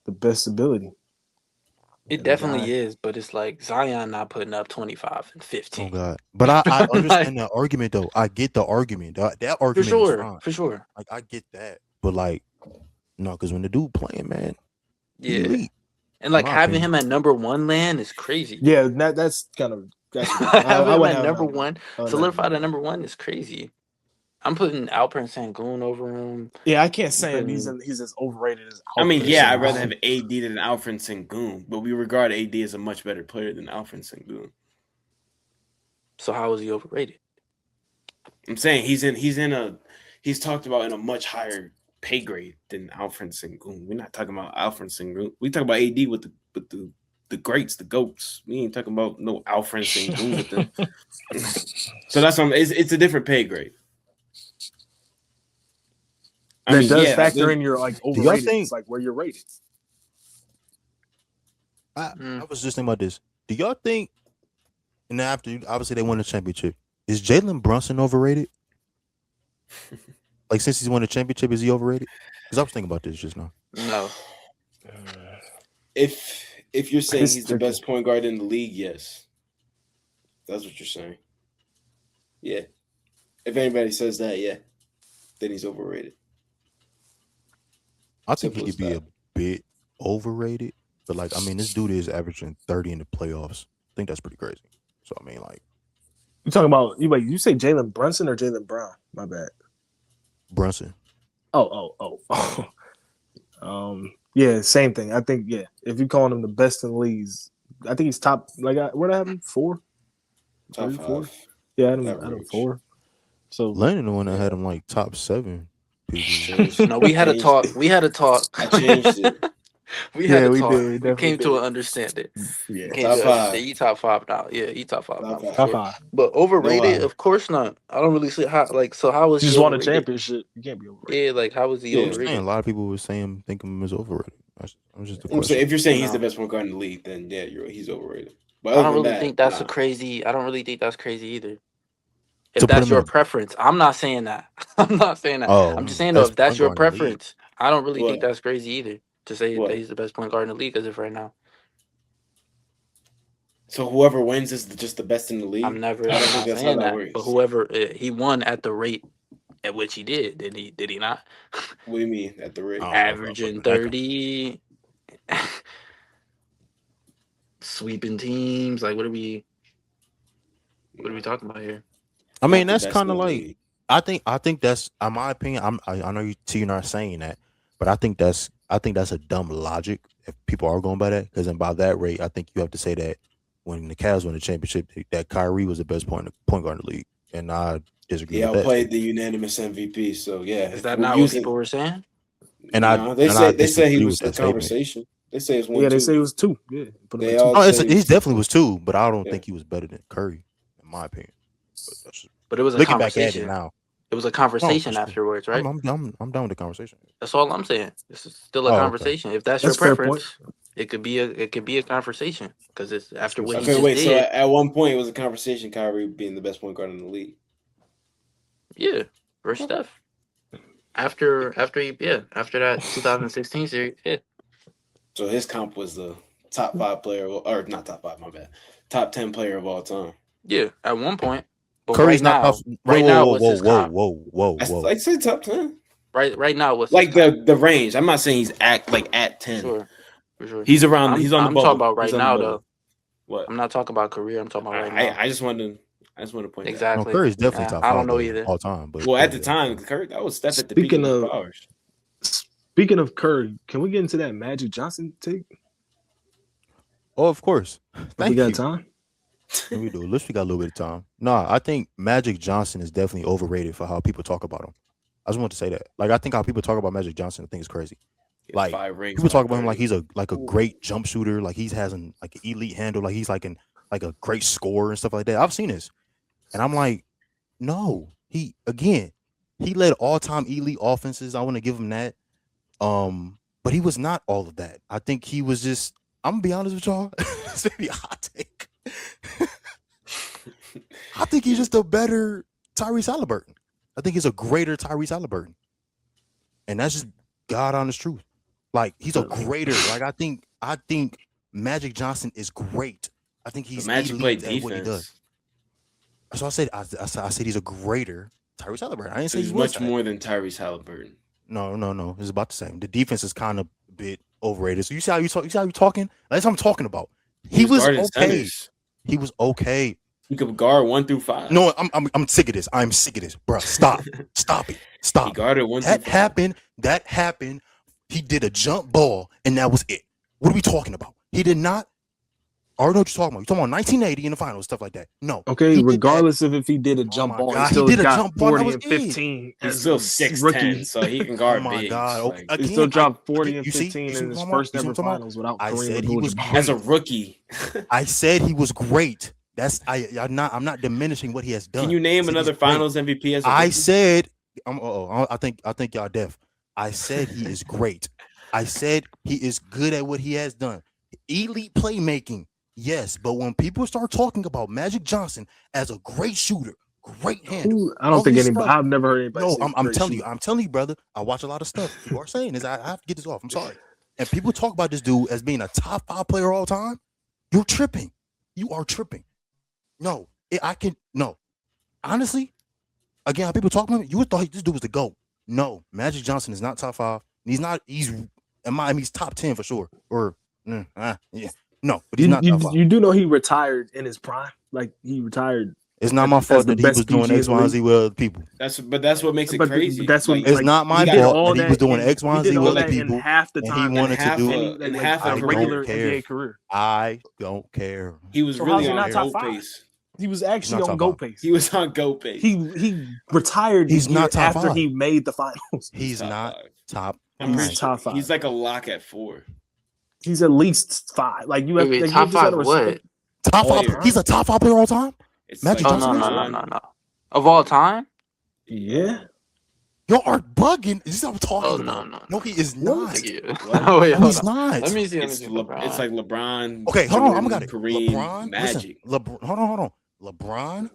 the best ability. It And definitely guy- is, but it's like Zion not putting up 25 and 15. Oh God! But I understand that argument though. I get the argument. That For argument is sure, fine. for sure. Like I get that. But like, no, because when the dude playing, man, he Yeah. elite. And like my having opinion. him at number one land is crazy. Yeah, that's kind of. Having him wouldn't at have number him. one, I wouldn't solidified have at him. number one is crazy. I'm putting Alperen Sengun over him. Yeah, I can't say he's as overrated as. I mean, Alfred yeah, I'd Sengun. rather have AD than Alfred Sengun, but we regard AD as a much better player than Alfred Sengun. So how is he overrated? I'm saying he's talked about in a much higher pay grade than Alfred Sengun. We're not talking about Alfred Sengun. We talk about AD with the greats, the goats. We ain't talking about no Alfred Sengun with them. So that's what it's a different pay grade. I That mean, does yeah, factor in your overrated. think- It's like where you're rated. I was just thinking about this. Do y'all think? And after obviously they won the championship, is Jalen Brunson overrated? Like since he's won the championship, is he overrated? Because I was thinking about this just now. No. If you're saying It's he's the tricky. best point guard in the league, yes. That's what you're saying. Yeah. If anybody says that, yeah, then he's overrated. I think he Simple could as be that. a bit overrated, but like I mean, this dude is averaging 30 in the playoffs. I think that's pretty crazy. So I mean, like You talking about you say Jalen Brunson or Jalen Brown? My bad. Brunson. Oh. Yeah, same thing. I think if you're calling him the best in the leagues, I think he's top. Like where I have him 4, Top 3, 4. 5. Yeah, I had him Average. 4. So Landon the one that had him like top 7. No, we had a talk. We had a talk. I changed it. We had a we talk. did. We Definitely came to did. an understanding. Yeah, Came Top to 5. understand. He top 5 now. Yeah, he top 5 now. Top for 5. top sure. 5. But overrated, No, of course not. I don't really see how. Like, so how is You he just won a overrated? championship. You can't be overrated. Yeah, like how is he Yeah. I'm saying, a overrated? lot of people were saying think him as overrated. That's just the I'm saying, question. if you're saying he's No. the best point guard in the league, then yeah, he's overrated. But I other don't than really that, think that's nah. a crazy. I don't really think that's crazy either. If To put that's him your in a- preference, I'm not saying that. I'm not saying that. Oh, I'm just saying though, best if that's point your guard in the league. preference, I don't really think What? that's crazy either. To say What? that he's the best point guard in the league as of right now. So whoever wins is just the best in the league. I'm never I don't I'm think not that's how saying that that. works. But whoever he won at the rate at which he did. Did he not? What do you mean at the rate? I don't know if I Averaging put that 30, sweeping teams. Like what are we talking about here? I mean, Not the that's best kind in of the like league. I think that's in my opinion. I know you're not saying that, but I think that's a dumb logic if people are going by that, because then by that rate, I think you have to say that when the Cavs won the championship, that Kyrie was the best point guard in the league, and I disagree He with that. outplayed the unanimous MVP. So yeah, Is that we're not what people were saying? And no, I they disagree say he with was that in statement. conversation. They say it's 1-2. Yeah, they say it was 2. Yeah, put him They at 2. all- Oh, say he was definitely was 2, but I don't Yeah. think he was better than Curry, in my opinion. But that's just, But it was a looking back at it conversation. now, It was a conversation sure. afterwards, right? I'm done with the conversation. That's all I'm saying. This is still a Oh, okay. conversation. If that's That's your a fair preference, it could be a conversation because it's after what he Okay, just wait. So did. at one point, it was a conversation. Kyrie being the best point guard in the league. Yeah, versus Steph. After that 2016 series, yeah. So his comp was the top 5 player, or not top 5, my bad. Top 10 player of all time. Yeah, at one point. But Curry's right not now, tough. right now, what's his comp? Whoa. I say top 10. Right now, what's Like his comp? the range. I'm not saying he's at 10. For sure. He's around. I'm He's on the I'm bubble. talking about right He's on the now bubble. though. What? I'm not talking about career. I'm talking about right now. I just wanted to point that out. Exactly. No, Curry's definitely top 5. I don't know though, either. all time. But Well, at the time, Curry, that was Steph at the peak Speaking of his of- powers. Speaking of Curry, can we get into that Magic Johnson take? oh, of course. If Thank we got you. time. Let me do. At least we got a little bit of time. Nah, I think Magic Johnson is definitely overrated for how people talk about him. I just want to say that. Like, I think how people talk about Magic Johnson, I think is crazy. Like, 5 rings. People talk about him 5 like he's a great jump shooter, like he's has an like an elite handle, like he's like a great scorer and stuff like that. I've seen this, and I'm like, no, he led all time elite offenses. I want to give him that. But he was not all of that. I think he was just. I'm gonna be honest with y'all. It's maybe a hot take. I think he's just a better Tyrese Halliburton. I think he's a greater Tyrese Halliburton, and that's just God honest truth. Like he's a greater. Like I think Magic Johnson is great. I think he's Magic played elite at what he does. defense. So I said he's a greater Tyrese Halliburton. I didn't say He's he much was more than Tyrese Halliburton. No. It's about the same. The defense is kind of a bit overrated. So you see how you talk. You see how you talking? That's what I'm talking about. He was guarding okay. centers. He was okay. He could guard 1 through 5. No, I'm sick of this. I'm sick of this, bro. Stop it. He Stop. guarded 1 That through 5. happened. He did a jump ball, and that was it. What are we talking about? He did not. I already know what you're talking about. You're talking about 1980 in the finals, stuff like that. No. Okay, he did regardless of if he did a jump my ball, God, he still he did a got jump ball, that 40 was and it. 15 He's as still a 6'10", rookie. so he can guard Oh my bigs. God. Like, Okay. He still Again, dropped 40 and you see- 15 you see in what his I'm talking first about? You see ever what I'm talking finals without I Kareem said he was Abdul-Jabbar. as a rookie. I said he was great. I'm not diminishing what he has done. Can you name I said another he's great. Finals MVP as a I rookie? said, I think y'all deaf. I said he is great. I said he is good at what he has done. Elite playmaking, yes, but when people start talking about Magic Johnson as a great shooter, great handler, I don't all think this anybody. stuff- I've never heard anybody. No, say I'm great telling you, shooter. brother. I watch a lot of stuff. You are saying this. I have to get this off. I'm sorry. And people talk about this dude as being a top 5 player all time. You're tripping. You are tripping. No, no. Honestly, again, how people talk about him, you would thought this dude was the GOAT. No, Magic Johnson is not top 5. He's not. He's he's top 10 for sure. Or yeah, no, but he's not top 5. You do know he retired in his prime. Like he retired. It's not my fault the that he was best doing PG in X, the Y, and league. Z with other people. That's what makes it But crazy. that's what- Like, It's like, not my he did fault all that he was doing in- X, Y, he and did Z all with other that in people. half the and he time wanted that to do- in like half a a regular career. NBA career. I don't care. he was So really how's he on not top GOAT 5? pace. He was actually Not on top GOAT 5. pace. He was on GOAT pace. He retired. He's the year not top after 5. he made the finals. He's top not 5. top. I'm He's pretty top sure. 5. He's like a lock at 4. He's at least 5. Like you have Wait, like, top you just gotta 5 respect- what? Top Player. 5. He's a top 5 player all time. It's Magic Oh Johnson no is? no. Of all time? Yeah. Y'all are bugging. This is what I'm talking Oh about. no. No, he is not. Yeah. What? Oh wait, No, hold he's on. not. Let me see. It's like LeBron. Okay, hold on. Jordan, I got it. Kareem, LeBron, Magic. listen, hold on. LeBron,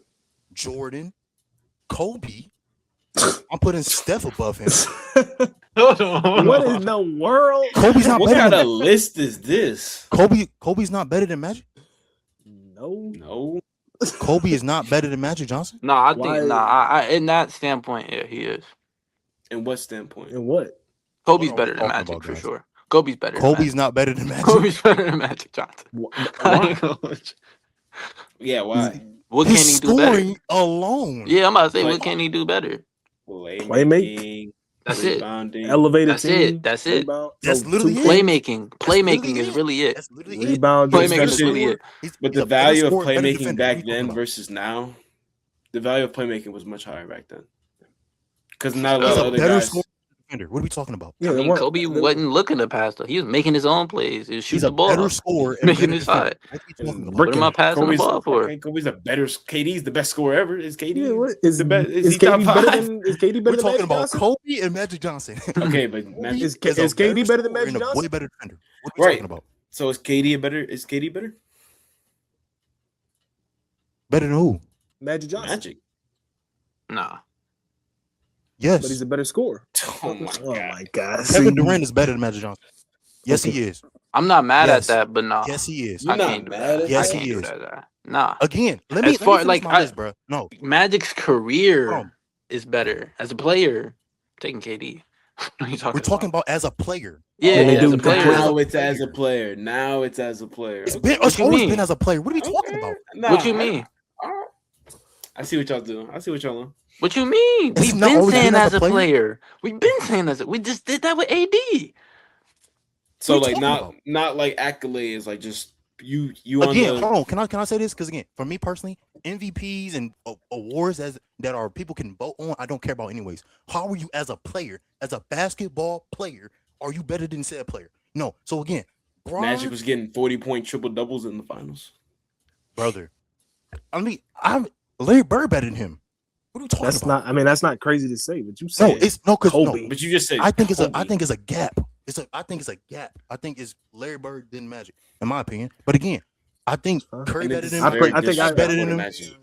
Jordan, Kobe. I'm putting Steph above him. Hold on. What in the world? Kobe's not What better kind than of list is this? Kobe's not better than Magic. No. Kobe is not better than Magic Johnson. No, I Why- think I in that standpoint, yeah, he is. In what standpoint? And what? Kobe's What are we better than talking Magic about, for guys? sure. Kobe's better. Kobe's than not better than Magic. Magic. Kobe's better than Magic Johnson. I Why? ain't gonna lie. Yeah, why? What can His he do better? scoring alone. Yeah, I'm about to say, Like- what can he do better? Playmaking, That's it. rebounding. Elevated That's team. it. That's it. Rebound. That's So literally two- it. Playmaking. literally Playmaking is it. really it. That's literally it. Rebounding. Playmaking is Especially- really it. But He's the a better value of scorer, better playmaking defender. back What are you then talking about? versus now, the value of playmaking was much higher back then. Because not a lot He's of a other better guys. scorer defender. What are we talking about? Yeah, I they mean, weren't- Kobe they- wasn't looking to pass though. He was making his own plays. He was He's shooting a the ball. better scorer and Making better his defender. shot. What are you talking about? What am I passing the ball for? Kobe's a better. KD's the best scorer ever. Is KD? Yeah, what is the best? Is is he top KD better 5? than is KD We're better than talking Magic about Johnson? Kobe and Magic Johnson. Okay, but Kobe Magic, Is a KD better than scorer Magic and a Johnson? way better defender. What are we Right. talking about? so is KD better? Is KD better? Better than who? Magic Johnson. Magic. Nah. Yes. But he's a better scorer. Oh my Oh god. my god. Kevin See, Durant is better than Magic Johnson. Yes, he is. I'm not mad Yes. at that, but nah. Yes, he is. You're I not can't do mad that. at Yes, I he can't do is. that. Nah. Again, let As me far- finish like, my I- list, bro. No, Magic's career Bro. is better as a player. Taking KD. What are you we're talking about as a player. Yeah, And they as do a player. completely- Now it's as a player. Now it's as a player. It's Okay. been, it's you always mean? been as a player. What are we talking Okay. about? Nah, What you mean? alright. I see what y'all doing. I see what y'all on. What you mean? It's We've not been always saying been as a player. We've been saying as a. We just did that with AD. So What are like you not talking not like accolades, like just you Again, on the hold on. Can I say this? Because again, for me personally, MVPs and awards that are people can vote on, I don't care about anyways. How are you as a player, as a basketball player? Are you better than said player? No. So again, Bron, Magic was getting 40-point triple doubles in the finals. brother. I mean, I'm Larry Bird better than him. What are you talking that's about? not. I mean, that's not crazy to say, but you No, said it's no because no. Kobe. But you just said I think it's Kobe. a gap. I think it's a gap. I think it's Larry Bird than Magic, in my opinion. But again, I think Curry And better it's than very I think I- better disrespectful than to him. Magic.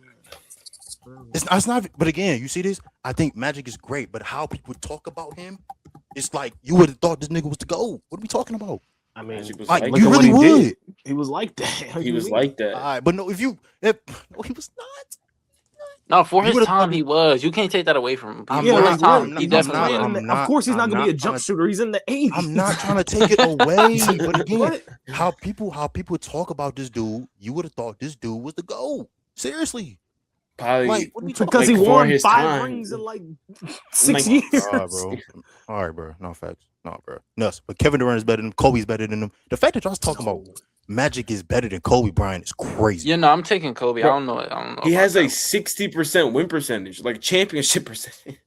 It's not. But again, you see this? I think Magic is great, but how people talk about him, it's like you would have thought this nigga was the GOAT. What are we talking about? I mean, Magic was Like like you at what really he would. did. He was like that. he was like that. All right, but no, no, he was not. No, for You his would've time, thought- he was. You can't take that away from him. I'm For not- his time, I'm he not- definitely I'm was. not- Of course, he's not I'm going to be a not jump trying shooter. He's in the 80s. I'm not trying to take it away, but again, What? how people talk about this dude, you would have thought this dude was the GOAT. Seriously. Probably Like, what are we talking Because he Like, for won his 5 time. rings in like 6 Like, years. bro. All right, bro. No facts. No, bro. Nuts. But Kevin Durant is better than Kobe's better than him. The fact that y'all talking about Magic is better than Kobe Bryant is crazy. Yeah, no, I'm taking Kobe. Bro, I don't know. he about has that. like 60% win percentage, like championship percentage.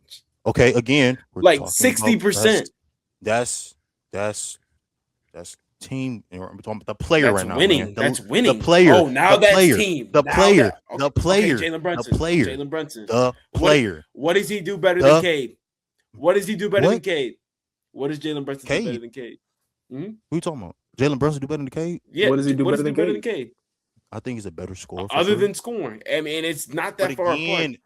Okay, again, we're Like talking 60%. That's team. We're talking about the player That's right now. winning. Man. That's winning. The player. Oh, now the that's player, team. The Now player. that- The player. Okay, Jalen Brunson. The player. Jalen Brunson. The player. What does he do better The- than Cade? What does he do better than What? Cade? What does Jalen Brunson do Cade? better than Cade? Who you talking about? Jalen Brunson do better than Cade? Yeah. What does he do better than Cade? I think he's a better scorer. For Other sure. than scoring. I mean, it's not that But far apart. again,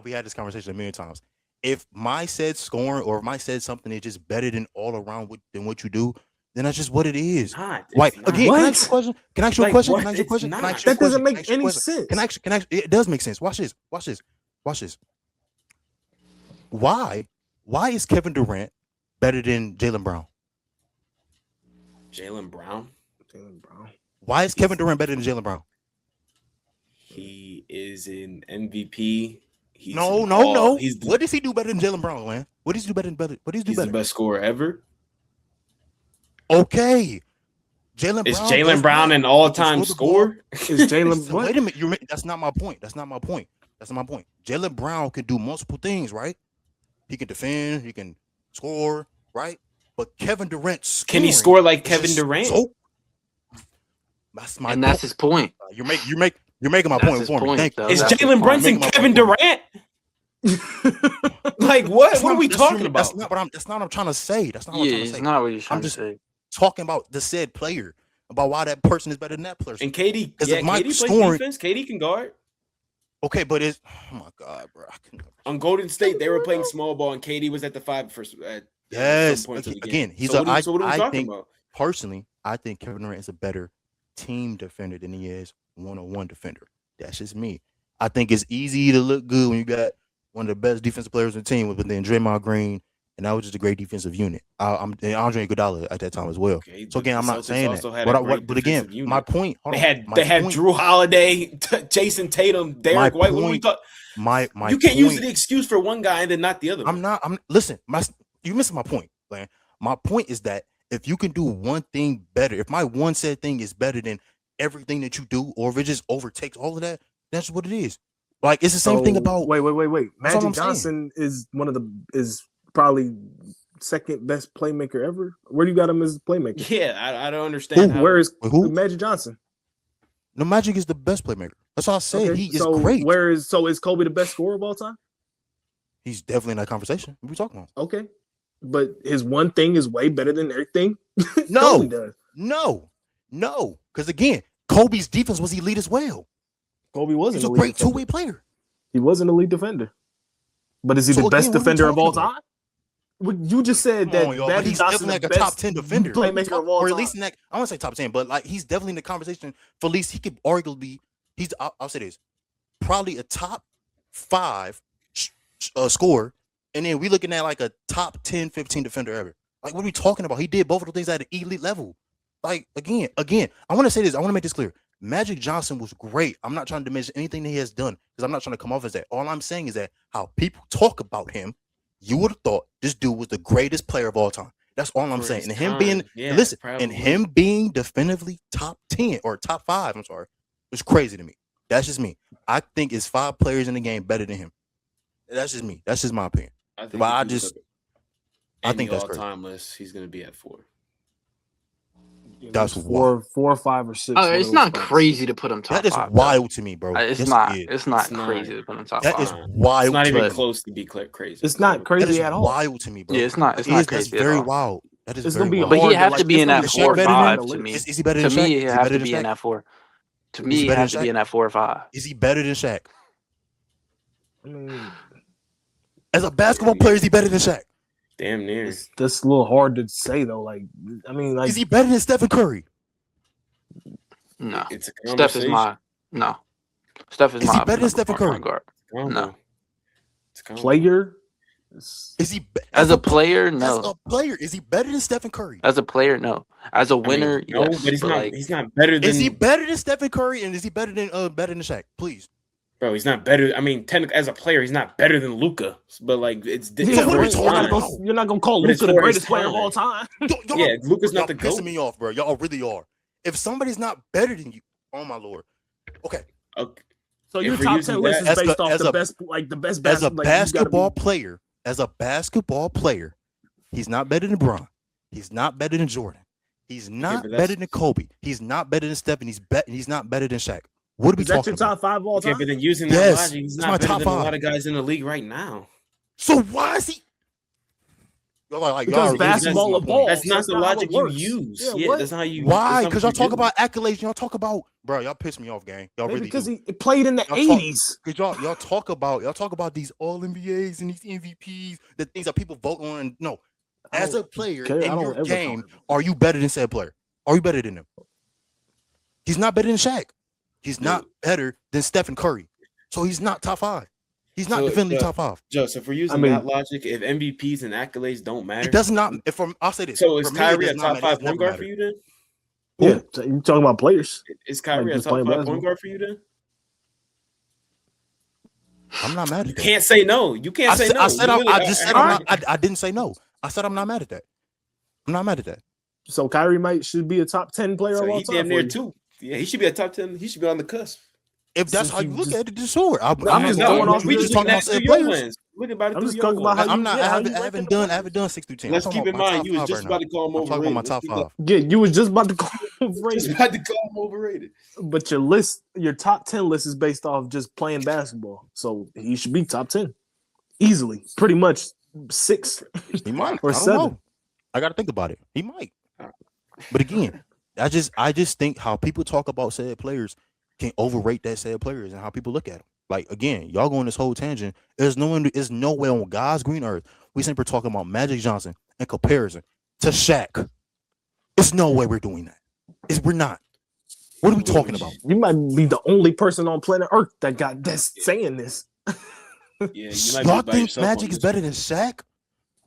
we had this conversation a million times. If my said scoring or if my said something is just better than all around than what you do, then that's just what it is. Why? It's not. Again, can I ask you a question? Can I ask you a Like, question? what? Can I ask you a It's question? not. Can I ask you a That doesn't question? make any sense. Can I ask? It does make sense. Watch this. Why is Kevin Durant better than Jaylen Brown? Jaylen Brown. Why is Kevin Durant better than Jaylen Brown? He is an MVP. No. What does he do better than Jaylen Brown, man? What does he do better than What does he do He's better? the best scorer ever. Okay. Jaylen Brown. Is Jaylen Brown an all-time scorer? Is Jalen what? Wait a minute. That's not my point. Jaylen Brown can do multiple things, right? He can defend. He can score, right? But Kevin Durant Can he score like Kevin just Durant? That's my And that's his point. You're making my That's point his for me. point, Thank you. though. Is That's Jalen Brunson my Kevin point. Durant? Like what? That's What are not- we that's talking your- about? That's not what I'm trying to say. That's not what I'm Yeah, trying to it's say. not what you're trying I'm to just say. talking about the said player, about why that person is better than that person. And KD, Because yeah, if my KD plays scoring- defense. KD can guard. Okay, but it's oh my god, bro. On Golden State, they were playing small ball, and KD was at the 5 at Yes, some points of the game. again, he's so a. what are we I talking think about? personally, I think Kevin Durant is a better team defender than he is one-on-one defender. That's just me. I think it's easy to look good when you got one of the best defensive players on the team, but then Draymond Green, and that was just a great defensive unit. I'm and Andre Iguodala at that time as well. Okay, So but again, the I'm not Celtics saying also that. had a great But again, defensive unit. my point. Hold They on, had my they had point- Drew Holiday, Jason Tatum, Derek White. What are we point- talking? My You can't use point- the excuse for one guy and then not the other. Listen. You missing my point, man. My point is that if you can do one thing better, if my one said thing is better than everything that you do, or if it just overtakes all of that, that's what it is. Like it's the same thing about. Wait. That's all Magic I'm Johnson is is probably second best playmaker ever. Where do you got him as a playmaker? Yeah, I don't understand. how- Where is Who? Magic Johnson? No, Magic is the best playmaker. That's all I said. Okay, He is so great. is Kobe the best scorer of all time? He's definitely in that conversation. What are we talking about? Okay, but his one thing is way better than everything. No. Kobe does. No. Because again, Kobe's defense was elite as well. Kobe wasn't He's a elite great defender. two-way player. He was an elite defender, but is he So the best again, what are we defender of all talking about? time? You just said Come that on, y'all, but Magic he's Johnson definitely the like a best top 10 defender. playmaker of all Or at time. least in that, I want to say top 10, but like he's definitely in the conversation for at least he could arguably, I'll say this, probably a top 5 scorer. And then we looking at like a top 10, 15 defender ever. Like, what are we talking about? He did both of those things at an elite level. Like, again, I want to say this. I want to make this clear. Magic Johnson was great. I'm not trying to diminish anything that he has done because I'm not trying to come off as that. All I'm saying is that how people talk about him, you would have thought this dude was the greatest player of all time. That's all I'm For saying. his And him time, being, yeah, listen, probably. and him being definitively top 10 or top 5, I'm sorry, was crazy to me. That's just me. I think it's 5 players in the game better than him. That's just me. That's just my opinion. I But I if you just- look I at think any that's crazy. all-time list, he's going to be at 4. That's four or 5 or 6. Oh, it's not crazy to put him top That is 5. wild to me, bro. It's Yes, not. it is. It's not It's not. crazy to put him top That 5. is wild. It's not even to me. close to be crazy. It's not That crazy is at all. wild to me, bro. Yeah, it's not. It's It not is. That's crazy at very all. wild. That is It's very gonna be wild. But hard he have like, to be it's in gonna that be Shaq 4 or better than 5 him? to me. Is he better To than Shaq? me, he Is he have better to than be in Shaq? that 4. To Is me, he he better have than to be Shaq? in that 4 or 5. Is he better than Shaq? I mean, As a basketball player, is he better than Shaq? Damn near. that's a little hard to say though. Like, I mean, like, Is he better than Stephen Curry? No. It's a Steph is conversation. my no. Steph is Is my he better than number Stephen 1 Curry? point guard. Combo. No. It's a combo. player, Is he As a player? As No. a player, is he better than Stephen Curry? As a player, no. As a I mean, winner, no, yes. but he's not. Like, He's not better than. Is he better than Stephen Curry? And is he better than Shaq? Please. Bro, he's not better. I mean, as a player, he's not better than Luka. But like, it's Yeah, So what are we right. talking about? You're not gonna call But it's Luka the for his greatest player of time. all time. Y'all, Yeah, Luka's y'all not the pissing GOAT. me off, bro. Y'all really are. If somebody's not better than you, oh my lord. Okay. Okay. So If your we're top using 10 list that- is based off as the a- best, like the best As a like, you gotta basketball be- player, he's not better than Bron. He's not better than Jordan. He's not but better than Kobe. He's not better than Stephen. He's not better than Shaq. What are we Is that talking your about? top 5 of all Okay, time? but then using that Yes, logic, he's it's my not better top than a 5. lot of guys in the league right now. So why is he? Y'all like Because y'all basketball really evolves. That's not the how it logic you works. use. Yeah, Yeah, what? that's not how you. Why? that's not Because what y'all you talk do. about accolades. Y'all talk about, bro. Y'all piss me off, gang. Y'all Maybe really because do. he played in the Y'all talk- 80s. Because y'all talk about these All NBAs and these MVPs, the things that people vote on. No, I as don't a player care. I in don't your ever game, call him. are you better than said player? Are you better than him? He's not better than Shaq. He's not better than Stephen Curry. So he's not top 5. He's not So, definitively top 5. Joe, so if we're using mean- that logic, if MVPs and accolades don't matter, It does not. I'll say this. So is for me, it Kyrie does a not top matter. 5 It's point never guard mattered. for you then? Yeah, so you talking about players. Is Kyrie a just top playing 5 basketball. point guard for you then? I'm not mad You at that. can't say no. You can't say no. I said You I'm, really I are. just said I'm not. I didn't say no. I said I'm not mad at that. I'm not mad at that. So Kyrie should be a top 10 player So of all he time. damn near for you. 2. Yeah, he should be a top 10. He should be on the cusp. If that's Since how you you look just- at it, then sure. I'm just going off we your- just talking looking about at it said through your players. lens. Look about it I'm through just your talking about lens. how I'm you- not. yeah, I how haven't, you I rank haven't in the done. I players. haven't done 6-2-10. Let's I'm talking keep in about my mind top you was 5 just right about now. to call him I'm talking about my overrated. top 5. Yeah, you was just about to call him Just overrated. about to call him overrated. But your top 10 list is based off just playing basketball. So he should be top 10. Easily. Pretty much 6 He might. or I don't 7. know. I got to think about it. He might. But again, I just think how people talk about said players can overrate that said players and how people look at them. Like again, y'all going this whole tangent. There's no way on God's green earth we simply talking about Magic Johnson in comparison to Shaq. There's no way we're doing that. We're not. What are we talking about? You might be the only person on planet Earth that's saying this. Yeah, you might Y'all be by think yourself on Magic is this better one. than Shaq?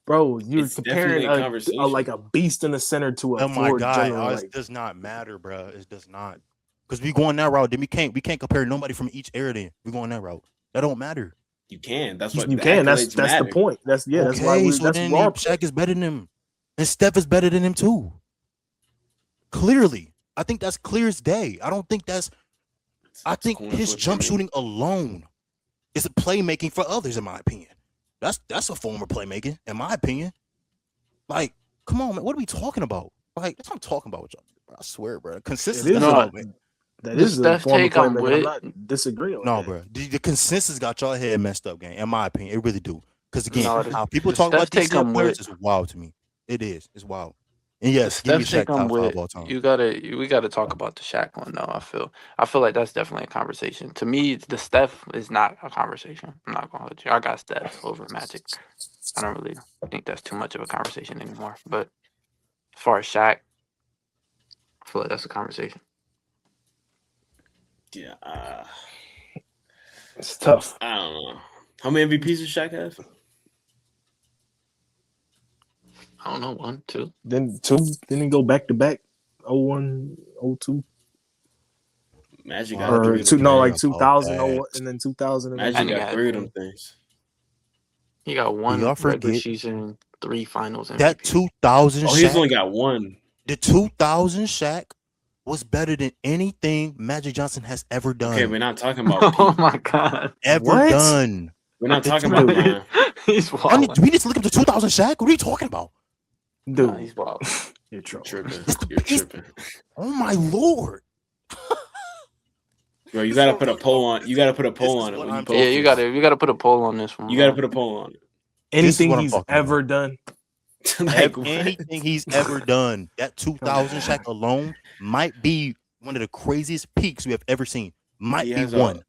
Bro, you're It's comparing definitely a conversation. like a beast in the center to a Oh my forward God, general. it does not matter, bro. It does not. Because we going that route, then we can't compare nobody from each era. Then we going that route. That don't matter. You can. That's what You the can. That's accolades the matter. point. That's why Okay, so that's then our Shaq is better than him, and Steph is better than him too. Clearly, I think that's clear as day. I don't think that's. I It's think coin his flipping, jump man. shooting alone is a playmaking for others, in my opinion. That's a form of playmaking, in my opinion. Like, come on, man. What are we talking about? Like, that's what I'm talking about with y'all. Bro. I swear, bro. Consistency. It is No, that the is a Steph form of take I'm playmaking. I'm with- not disagreeing with No, that. bro. The consensus got y'all head messed up, gang. In my opinion, it really do. Because again, No, how people the talk about Steph these take I'm players with- is wild to me. It is. It's wild. And yes, The give me Steph Shaq take I'm top 5 with. all time. We gotta talk about the Shaq one though. I feel like that's definitely a conversation. To me, the Steph is not a conversation. I'm not gonna hold you. I got Steph over Magic. I don't really think that's too much of a conversation anymore. But as far as Shaq, I feel like that's a conversation. Yeah, It's tough. I don't know. How many MVPs does Shaq have? I don't know, 1, 2. Then 2. Then he go back to back. 01, 02. Magic Well, got I Or three. agree. 2. No, like About 2000. that. And then 2000. Magic And he got had 3 of them things. He got 1 y'all regular forget season, 3 finals MVP. That 2000 Oh, he's Shaq, only got 1. the 2000 Shaq was better than anything Magic Johnson has ever done. Okay, we're not talking about Oh peak. my god. ever What? done. We're not The talking two- about Brian. He's Do wild. we need to look up the 2000 Shaq? What are you talking about? Dude, Nah, he's wild. you're You're trolling. tripping. It's the You're biggest- tripping. Oh my lord. Bro, you gotta put a poll on. You gotta put a poll This is on it. what When you I'm post Yeah, talking you this. gotta put a poll on this one. You gotta bro. put a poll on it. Anything what I'm he's talking ever about. done. Like, what? Anything he's ever done, that 2000 Shaq alone might be one of the craziest peaks we have ever seen. Might He be has one.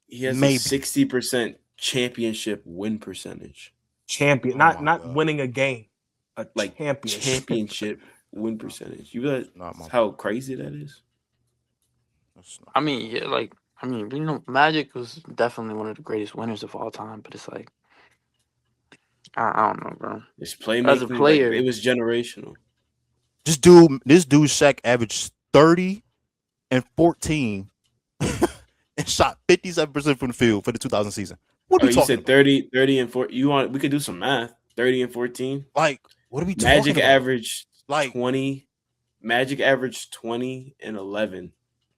He has Maybe. a 60% championship win percentage. Champion. Oh not my not God. winning a game. A Like championship. championship win percentage. You realize Not my how crazy that is? That's not- I mean, yeah, like Magic was definitely one of the greatest winners of all time, but it's like I don't know, bro. His playmaking, As a player, it was generational. This dude Shaq averaged 30 and 14 and shot 57% from the field for the 2000 season. What are we You talking said about? 30 and 4. We could do some math. 30 and 14. Like, what are we talking Magic about? averaged Like 20. Magic averaged 20 and 11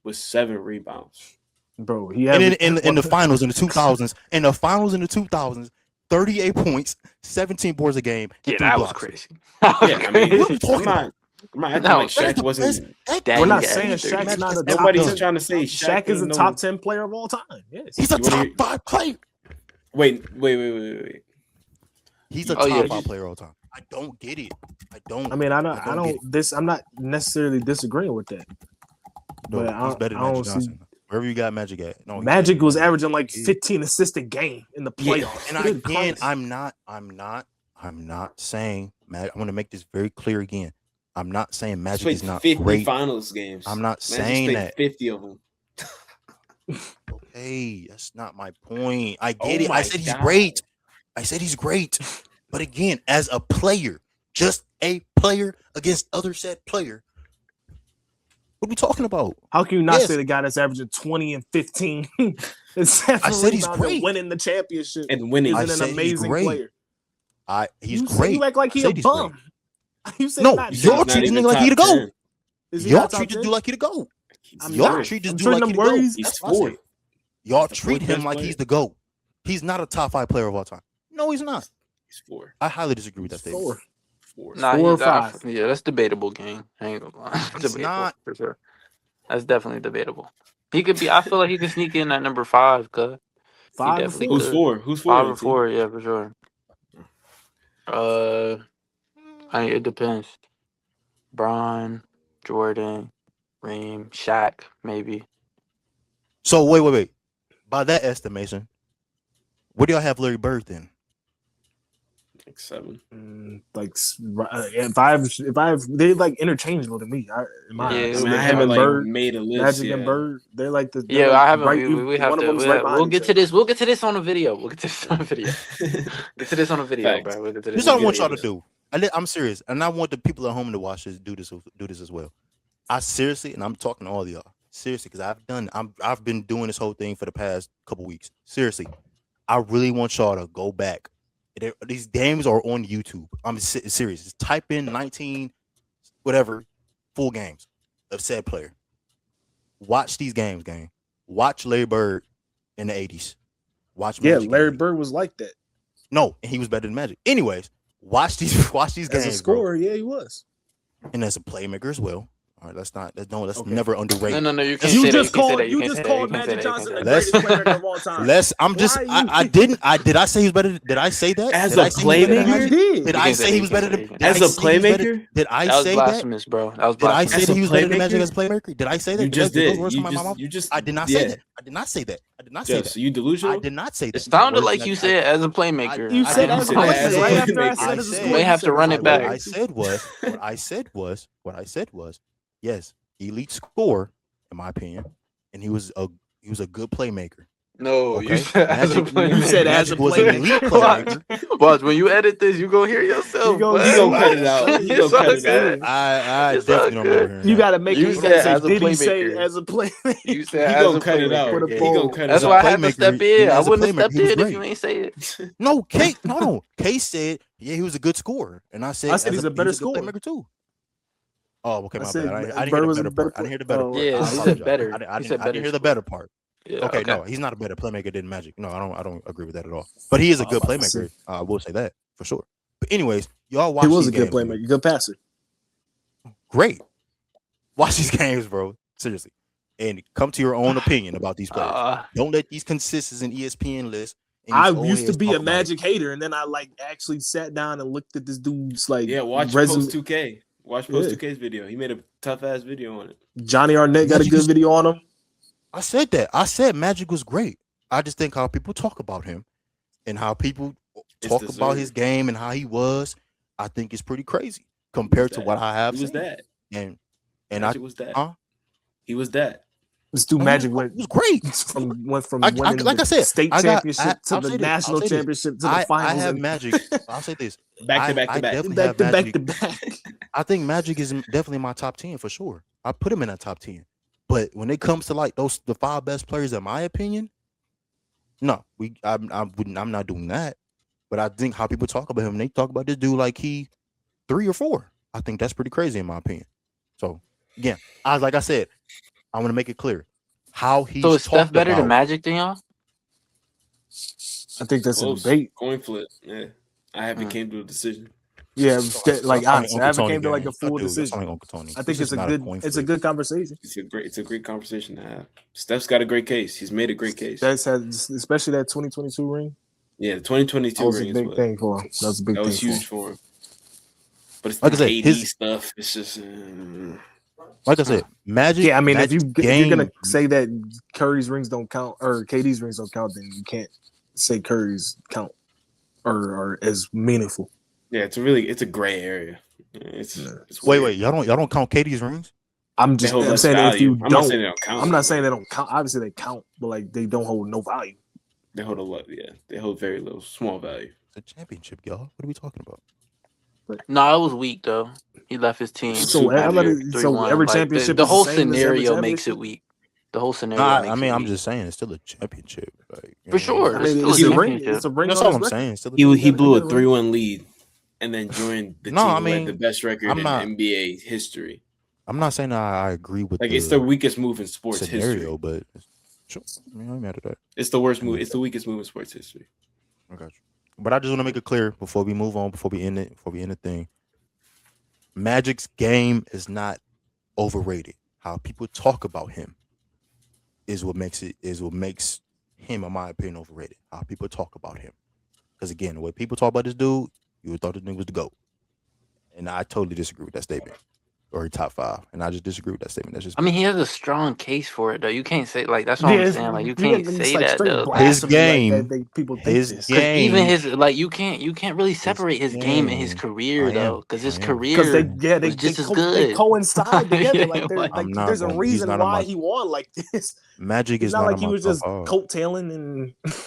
with 7 rebounds. Bro, he and had in the finals in the 2000s, 38 points, 17 boards a game, and 3 that was blocks. crazy. Yeah, I mean, What are we talking I'm not acting No, like Shaq wasn't. We're not Yeah, saying he's Shaq's not a Nobody's top 10. trying to say Shaq is a ain't top 10 player of all time. Yes. He's a You wanna top hear- 5 player. Wait. He's a Oh, yeah. top 5 player all time. I don't get it. I don't. I mean, I get don't. it. I'm not necessarily disagreeing with that. No, but he's better than I don't Magic see- Johnson. Wherever you got Magic at. No, he's Magic better was than averaging like Yeah. 15 assists a game in the Yeah. playoffs. And Good again, Christ. I'm not saying I want to make this very clear again. I'm not saying He's Magic played is not 50 great. finals games. I'm not Magic's saying played that. 50 of them. Okay, that's not my point. I Oh get it. I my said he's God. great. I said he's great. But again, as a player, just a player against other said player, what are we talking about? How can you not Yes. say the guy that's averaging 20 and 15 and I said he's great. winning the championship And winning. I isn't said an he's amazing great. player? He's you great. You act like I he a said he's great. bum. You said No, not y'all He's not treat this even nigga like he the top GOAT. 10. Is he Y'all not top treat this 10? dude like he the GOAT. He's Y'all third. treat this I'm dude treating like him he the GOAT. worries. He's That's what I fourth. said. Y'all He's the treat fourth him best like player. he's the GOAT. He's not a top 5 player of all time. No, he's not. He's 4. I highly disagree with that statement. 4. Nah, 4 or he's 5. yeah, that's debatable, gang. I ain't gonna lie. He's Debatable, not. for sure. That's definitely debatable. He could be. I feel like he could sneak in at number 5. Cause 5 or definitely 4. Who's 4? Who's 4? 5 or 4, yeah, for sure. I mean, it depends. Bron, Jordan, Reem, Shaq, maybe. So wait. By that estimation, what do y'all have Larry Bird then? Like 7. If I have, they're like interchangeable to me. Yeah, I I mean, I him haven't, and Bird, made a list. Magic Yeah. and Bird, they're like the. Yeah, like I haven't. right- We have one of to. them's right behind We'll each get to other. this. We'll get to this on a video. We'll get to this on a video. Get to this on a video, Facts. bro. We'll get to This this. is what I on a want y'all video. to do. I'm serious, and I want the people at home to watch this. Do this as well. I seriously, and I'm talking to all of y'all seriously, because I've been doing this whole thing for the past couple weeks. Seriously, I really want y'all to go back. These games are on YouTube. I'm serious. Just type in 19 whatever full games of said player. Watch these games, gang. Watch Larry Bird in the 80s. Watch Yeah, Magic Larry in the 80s. Bird was like that. No, and he was better than Magic. Anyways, watch these As games, a scorer, yeah, he was. bro. And as a playmaker as well. All right, let's Okay. never underrate. No. You can't You say that. just You can't say called that. You you can't just say that. called You can't say Magic that. You Johnson the can't Let's- say greatest playmaker of all time. I'm just Why you- I didn't did I say he was better? Did I say that? As Did a I say he was better than playmaker? Magic? did. Did You I can't say say he that. was You better can't than say did I As a say he was better- playmaker? Did I That was say that? blasphemous, bro. That was Did I blasphemous. say As that a he was better than Magic playmaker? as a playmaker? Did I say that? You Did just those did. words come out my mouth? I did not say that. I did not say that. I did not say Yeah, that. so you delusional? I did not say that. It sounded Words like that you I- said as a playmaker. You I said didn't as a say player. as a Right after I playmaker. said as a I scorer, may you have said to run as it a back. What player. I said was, yes, elite scorer, in my opinion, and he was a good playmaker. No, Okay. you said as a Magic- playmaker. You said as a Magic was an elite playmaker. playmaker. Watch, when you edit this, you gonna hear yourself. You gonna- bud. he gonna cut it out. He gonna It's all cut it good. out. I It's definitely all don't remember good. hearing You that. gotta make You it. You said gotta say, as a did he say playmaker. as a playmaker? You said He as gonna a cut it out. playmaker. Put a gang. He gonna poll. cut That's it why I out. had to Playmaker, step in. yeah, I as a wouldn't have playmaker, stepped he was in if great. you ain't say it. No, Kate, no. Kate said, yeah, he was a good scorer, and I said, I said he's a better he was good scorer. playmaker too. Oh, okay, I my said bad. I Bird didn't hear was the a better better part. I didn't hear the better player. part. Yeah, I he said apologize. better. I He didn't said better hear the scorer. better part. Yeah, Okay, no, he's not a better playmaker than Magic. No, I don't agree with that at all. But he is a Oh, good I'm about to playmaker. I will say that for sure. But anyways, y'all watch He was these a good games, playmaker, dude. good passer. Great. Watch these games, bro. Seriously. And come to your own opinion about these players. Don't let these consistents and ESPN lists. and I these old used to heads be talk a about it. Magic hater, and then I like actually sat down and looked at this dude's like Yeah, watch resume. Post 2K. Watch Post 2K's video. He made a tough ass video on it. Johnny Arnett got a Magic good is- video on him. I said that. I said Magic was great. I just think how people talk about him and how people It's talk about deserved. his game and how he was, I think it's pretty crazy compared to that. what I have He was seen. that. And Magic was that. Huh? He was that. This dude Magic went It was great. went from I- winning like I the said, state I got- championship to I'll the say this, I'll national say this. championship to the I finals. have and Magic. I'll say this. Back to back I to back. definitely back have to back Magic. to back. I think Magic is definitely my top 10 for sure. I put him in that top 10. But when it comes to like the 5 best players, in my opinion, no, I'm not doing that. But I think how people talk about him, they talk about this dude like he 3 or 4. I think that's pretty crazy in my opinion. So again, like I said, I want to make it clear how he's So is Steph talked better than about. Magic than y'all? I think that's a Close. debate. Coin flip. Yeah, I haven't came to a decision. Yeah, That's like only honestly, Uncle I haven't Tony came to like game. a full That's decision. only Uncle Tony. I think it's a not good coin it's a flip. good conversation. It's a great conversation to have. Steph's got a great case. He's made a great case. That's has especially that 2022 ring. Yeah, the That 2022 was a ring big is thing for him. That was a big that thing was for huge him. for him. But it's Like the I said, KD stuff. It's just Like I said, Magic. Yeah, I mean, if Magic's you're gonna game- say that Curry's rings don't count or KD's rings don't count, then you can't say Curry's count or are as meaningful. yeah, it's a gray area. It's wait, weird. y'all don't count KD's rings? I'm They just hold I'm less saying that if value. you I'm not don't, saying they don't count. I'm not saying they don't count. Obviously they count, but like they don't hold no value. They hold a lot. Yeah, they hold very little, small value. It's a championship, y'all. What are we talking about? No, it was weak though. He left his team. So after every 3-1. championship the is the whole same as every scenario makes it championship? weak. The whole scenario. Nah, makes I mean, it I'm weak. just saying it's still a championship. Like, you For know, sure. I It's mean, still it's a a ring. championship. It's a ring. That's on all his I'm record. saying. Still a He championship. blew a got a ring. 3-1 lead, and then joined the No, team I who mean, had the best record I'm in not- NBA history. I'm not saying I agree with Like the it's the weakest move in sports scenario, history. but sure, I mean, I'm mad at that. It's the worst move. It's the weakest move in sports history. I got you. But I just want to make it clear before we move on, before we end the thing. Magic's game is not overrated. How people talk about him is what makes him, in my opinion, overrated. How people talk about him. Because again, the way people talk about this dude, you would thought this nigga was the GOAT. And I totally disagree with that statement. Or top 5. And I just disagree with that statement. That's just I mean, he has a strong case for it though. You can't say like that's what I'm saying. Like you can't say that though. His game- people think his this. Because game- even his like you can't really separate his game and his game. career I though. am. Because his I am. career Because was just as they good. coincide together. Yeah, Like, like- I'm not there's a gonna- he's reason not on why my- he won like this. Magic It's is not not like on he my was top just 5. coattailing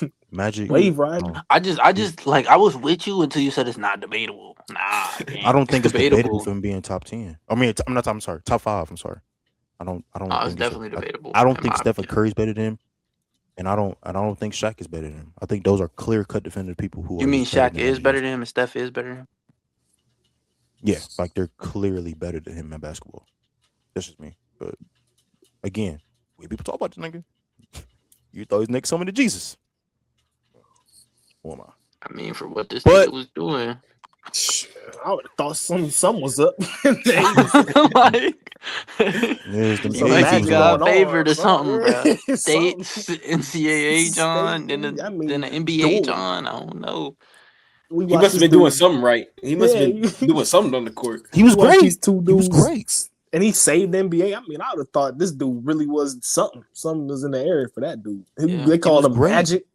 and Magic. wave riding. no. I just like I was with you until you said it's not debatable. Nah, I don't think it's debatable for him being top 10. I mean, I'm sorry, top 5. I'm sorry. I don't Oh, think it's definitely debatable. I don't in think my Stephen opinion. Curry's better than him, and I don't think Shaq is better than him. I think those are clear-cut definitive people who. You are mean just better Shaq than is him. better than him and Steph is better than him? Yeah, like they're clearly better than him in basketball. That's just me. But again, when people talk about this nigga, you thought he's next coming to Jesus. Who am I? I mean, for what this But- nigga was doing. I would have thought some was up. Like, There's them you Asians might be going God on. favored or something, bro. Something. States, NCAA John, then I mean, the NBA dude. John. I don't know. We He watched must have this been doing dude- something right. He must have Yeah. been doing something on the court. He was we watched great. These two He was dudes, great. and he saved the NBA. I mean, I would have thought this dude really was something. Something was in the air for that dude. Yeah. They called was him great. Magic.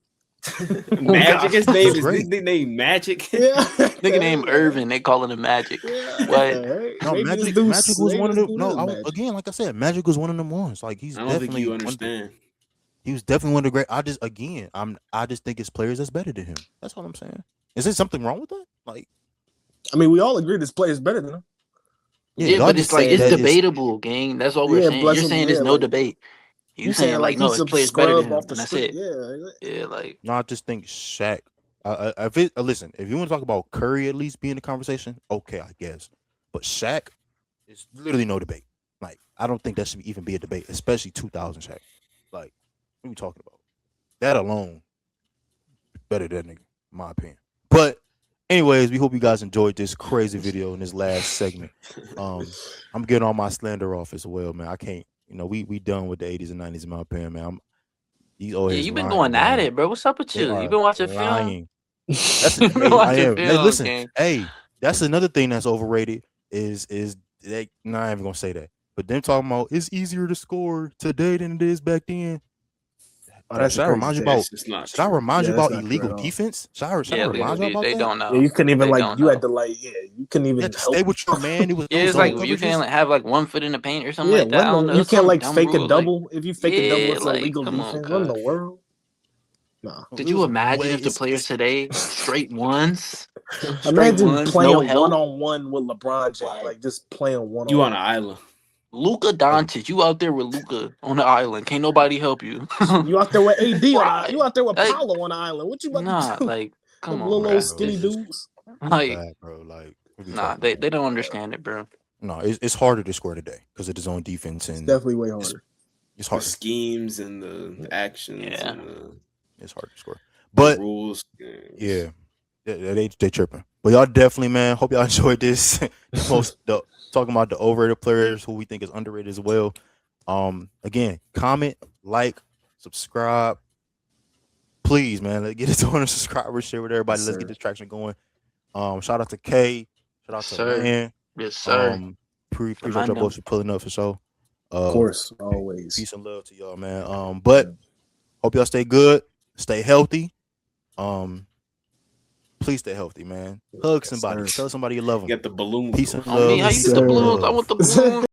Magic. His name is Great. his nickname Magic. Yeah, Nigga named Irvin. They calling him Magic. Yeah. What? No, Maybe Magic. this dude- Magic was maybe one of this the. dude No, is Magic. again, like I said, Magic was one of them ones. Like he's I don't think definitely. you one of the- understand. He was definitely one of the great. I just think it's players that's better than him. That's all I'm saying. Is there something wrong with that? Like, I mean, we all agree this player is better than him. Yeah, y'all but just it's like said it's that debatable, gang. That's all we're Yeah, saying. bless You're him, saying there's yeah, no like- debate. You saying like no, he's his a player's better than scrub him, off the and that's street. it. Yeah, Yeah, like No, I just think Shaq. Listen, if you want to talk about Curry at least being in the conversation, okay, I guess. But Shaq is literally no debate. Like, I don't think that should even be a debate, especially 2000 Shaq. Like, what are we talking about? That alone, better than nigga, in my opinion. But, anyways, we hope you guys enjoyed this crazy video in this last segment. I'm getting all my slander off as well, man. I can't. We done with the 80s and 90s in my opinion, man. These always yeah, you've been lying, going at man. it, bro. What's up with They you? are You been watching film? lying. That's You been watching I am. Hey, film, listen, gang. hey, that's another thing that's overrated. Is they not even gonna say that, but them talking about it's easier to score today than it is back then. Oh, that's Should I a remind crazy you take. about? It's not Should I true. remind you Yeah, that's about not true illegal at all. defense? Should I Yeah, remind you about they that? don't know. Yeah, you couldn't even They like don't you know. had to like you couldn't You even had to help. stay with your man. It was Yeah, those it's like zone you coverages. can't have like 1 foot in the paint or something Yeah, like that. I don't know. you It's can't some like dumb fake a rule. Like, double. If you fake a double, yeah, it's like illegal come on, defense. What in the cuz. world? Nah. Could It you was imagine way. if the players today straight ones, straight Imagine ones, playing no one help? on one with LeBron James, like just playing one You on on an island. Luka Doncic, you out there with Luka on the island. Can't nobody help you. one. You out there with AD on the, Right. you out there with Like, Paulo on the island. What you about nah, to do? like, come Them on, little bro. old bro. skinny It's just, dudes. like, Bad, bro. Like, what we nah, talking they about? don't understand it, bro. No, it's harder to score today because of his own defense It's and definitely way it's, harder. it's The harder. schemes and the actions Yeah. and It's harder to score. the But rules. yeah, they tripping. But y'all definitely, man. Hope y'all enjoyed this. Talking about the overrated players who we think is underrated as well. Again, comment, like, subscribe. Please, man. Let's get it to 100 subscribers. Share with everybody. Yes, Let's sir. get this traction going. Shout out to K. Shout out to Sir. Man. Yes, sir. Appreciate Man y'all them. both for pulling up for sure. Of course, always. Peace and love to y'all, man. But hope y'all stay good, stay healthy. Please stay healthy, man. Hug Yes, somebody. sir. Tell somebody you love them. Get the balloon. Peace and On love. me, how you Peace get the and balloons? I love. want the balloons.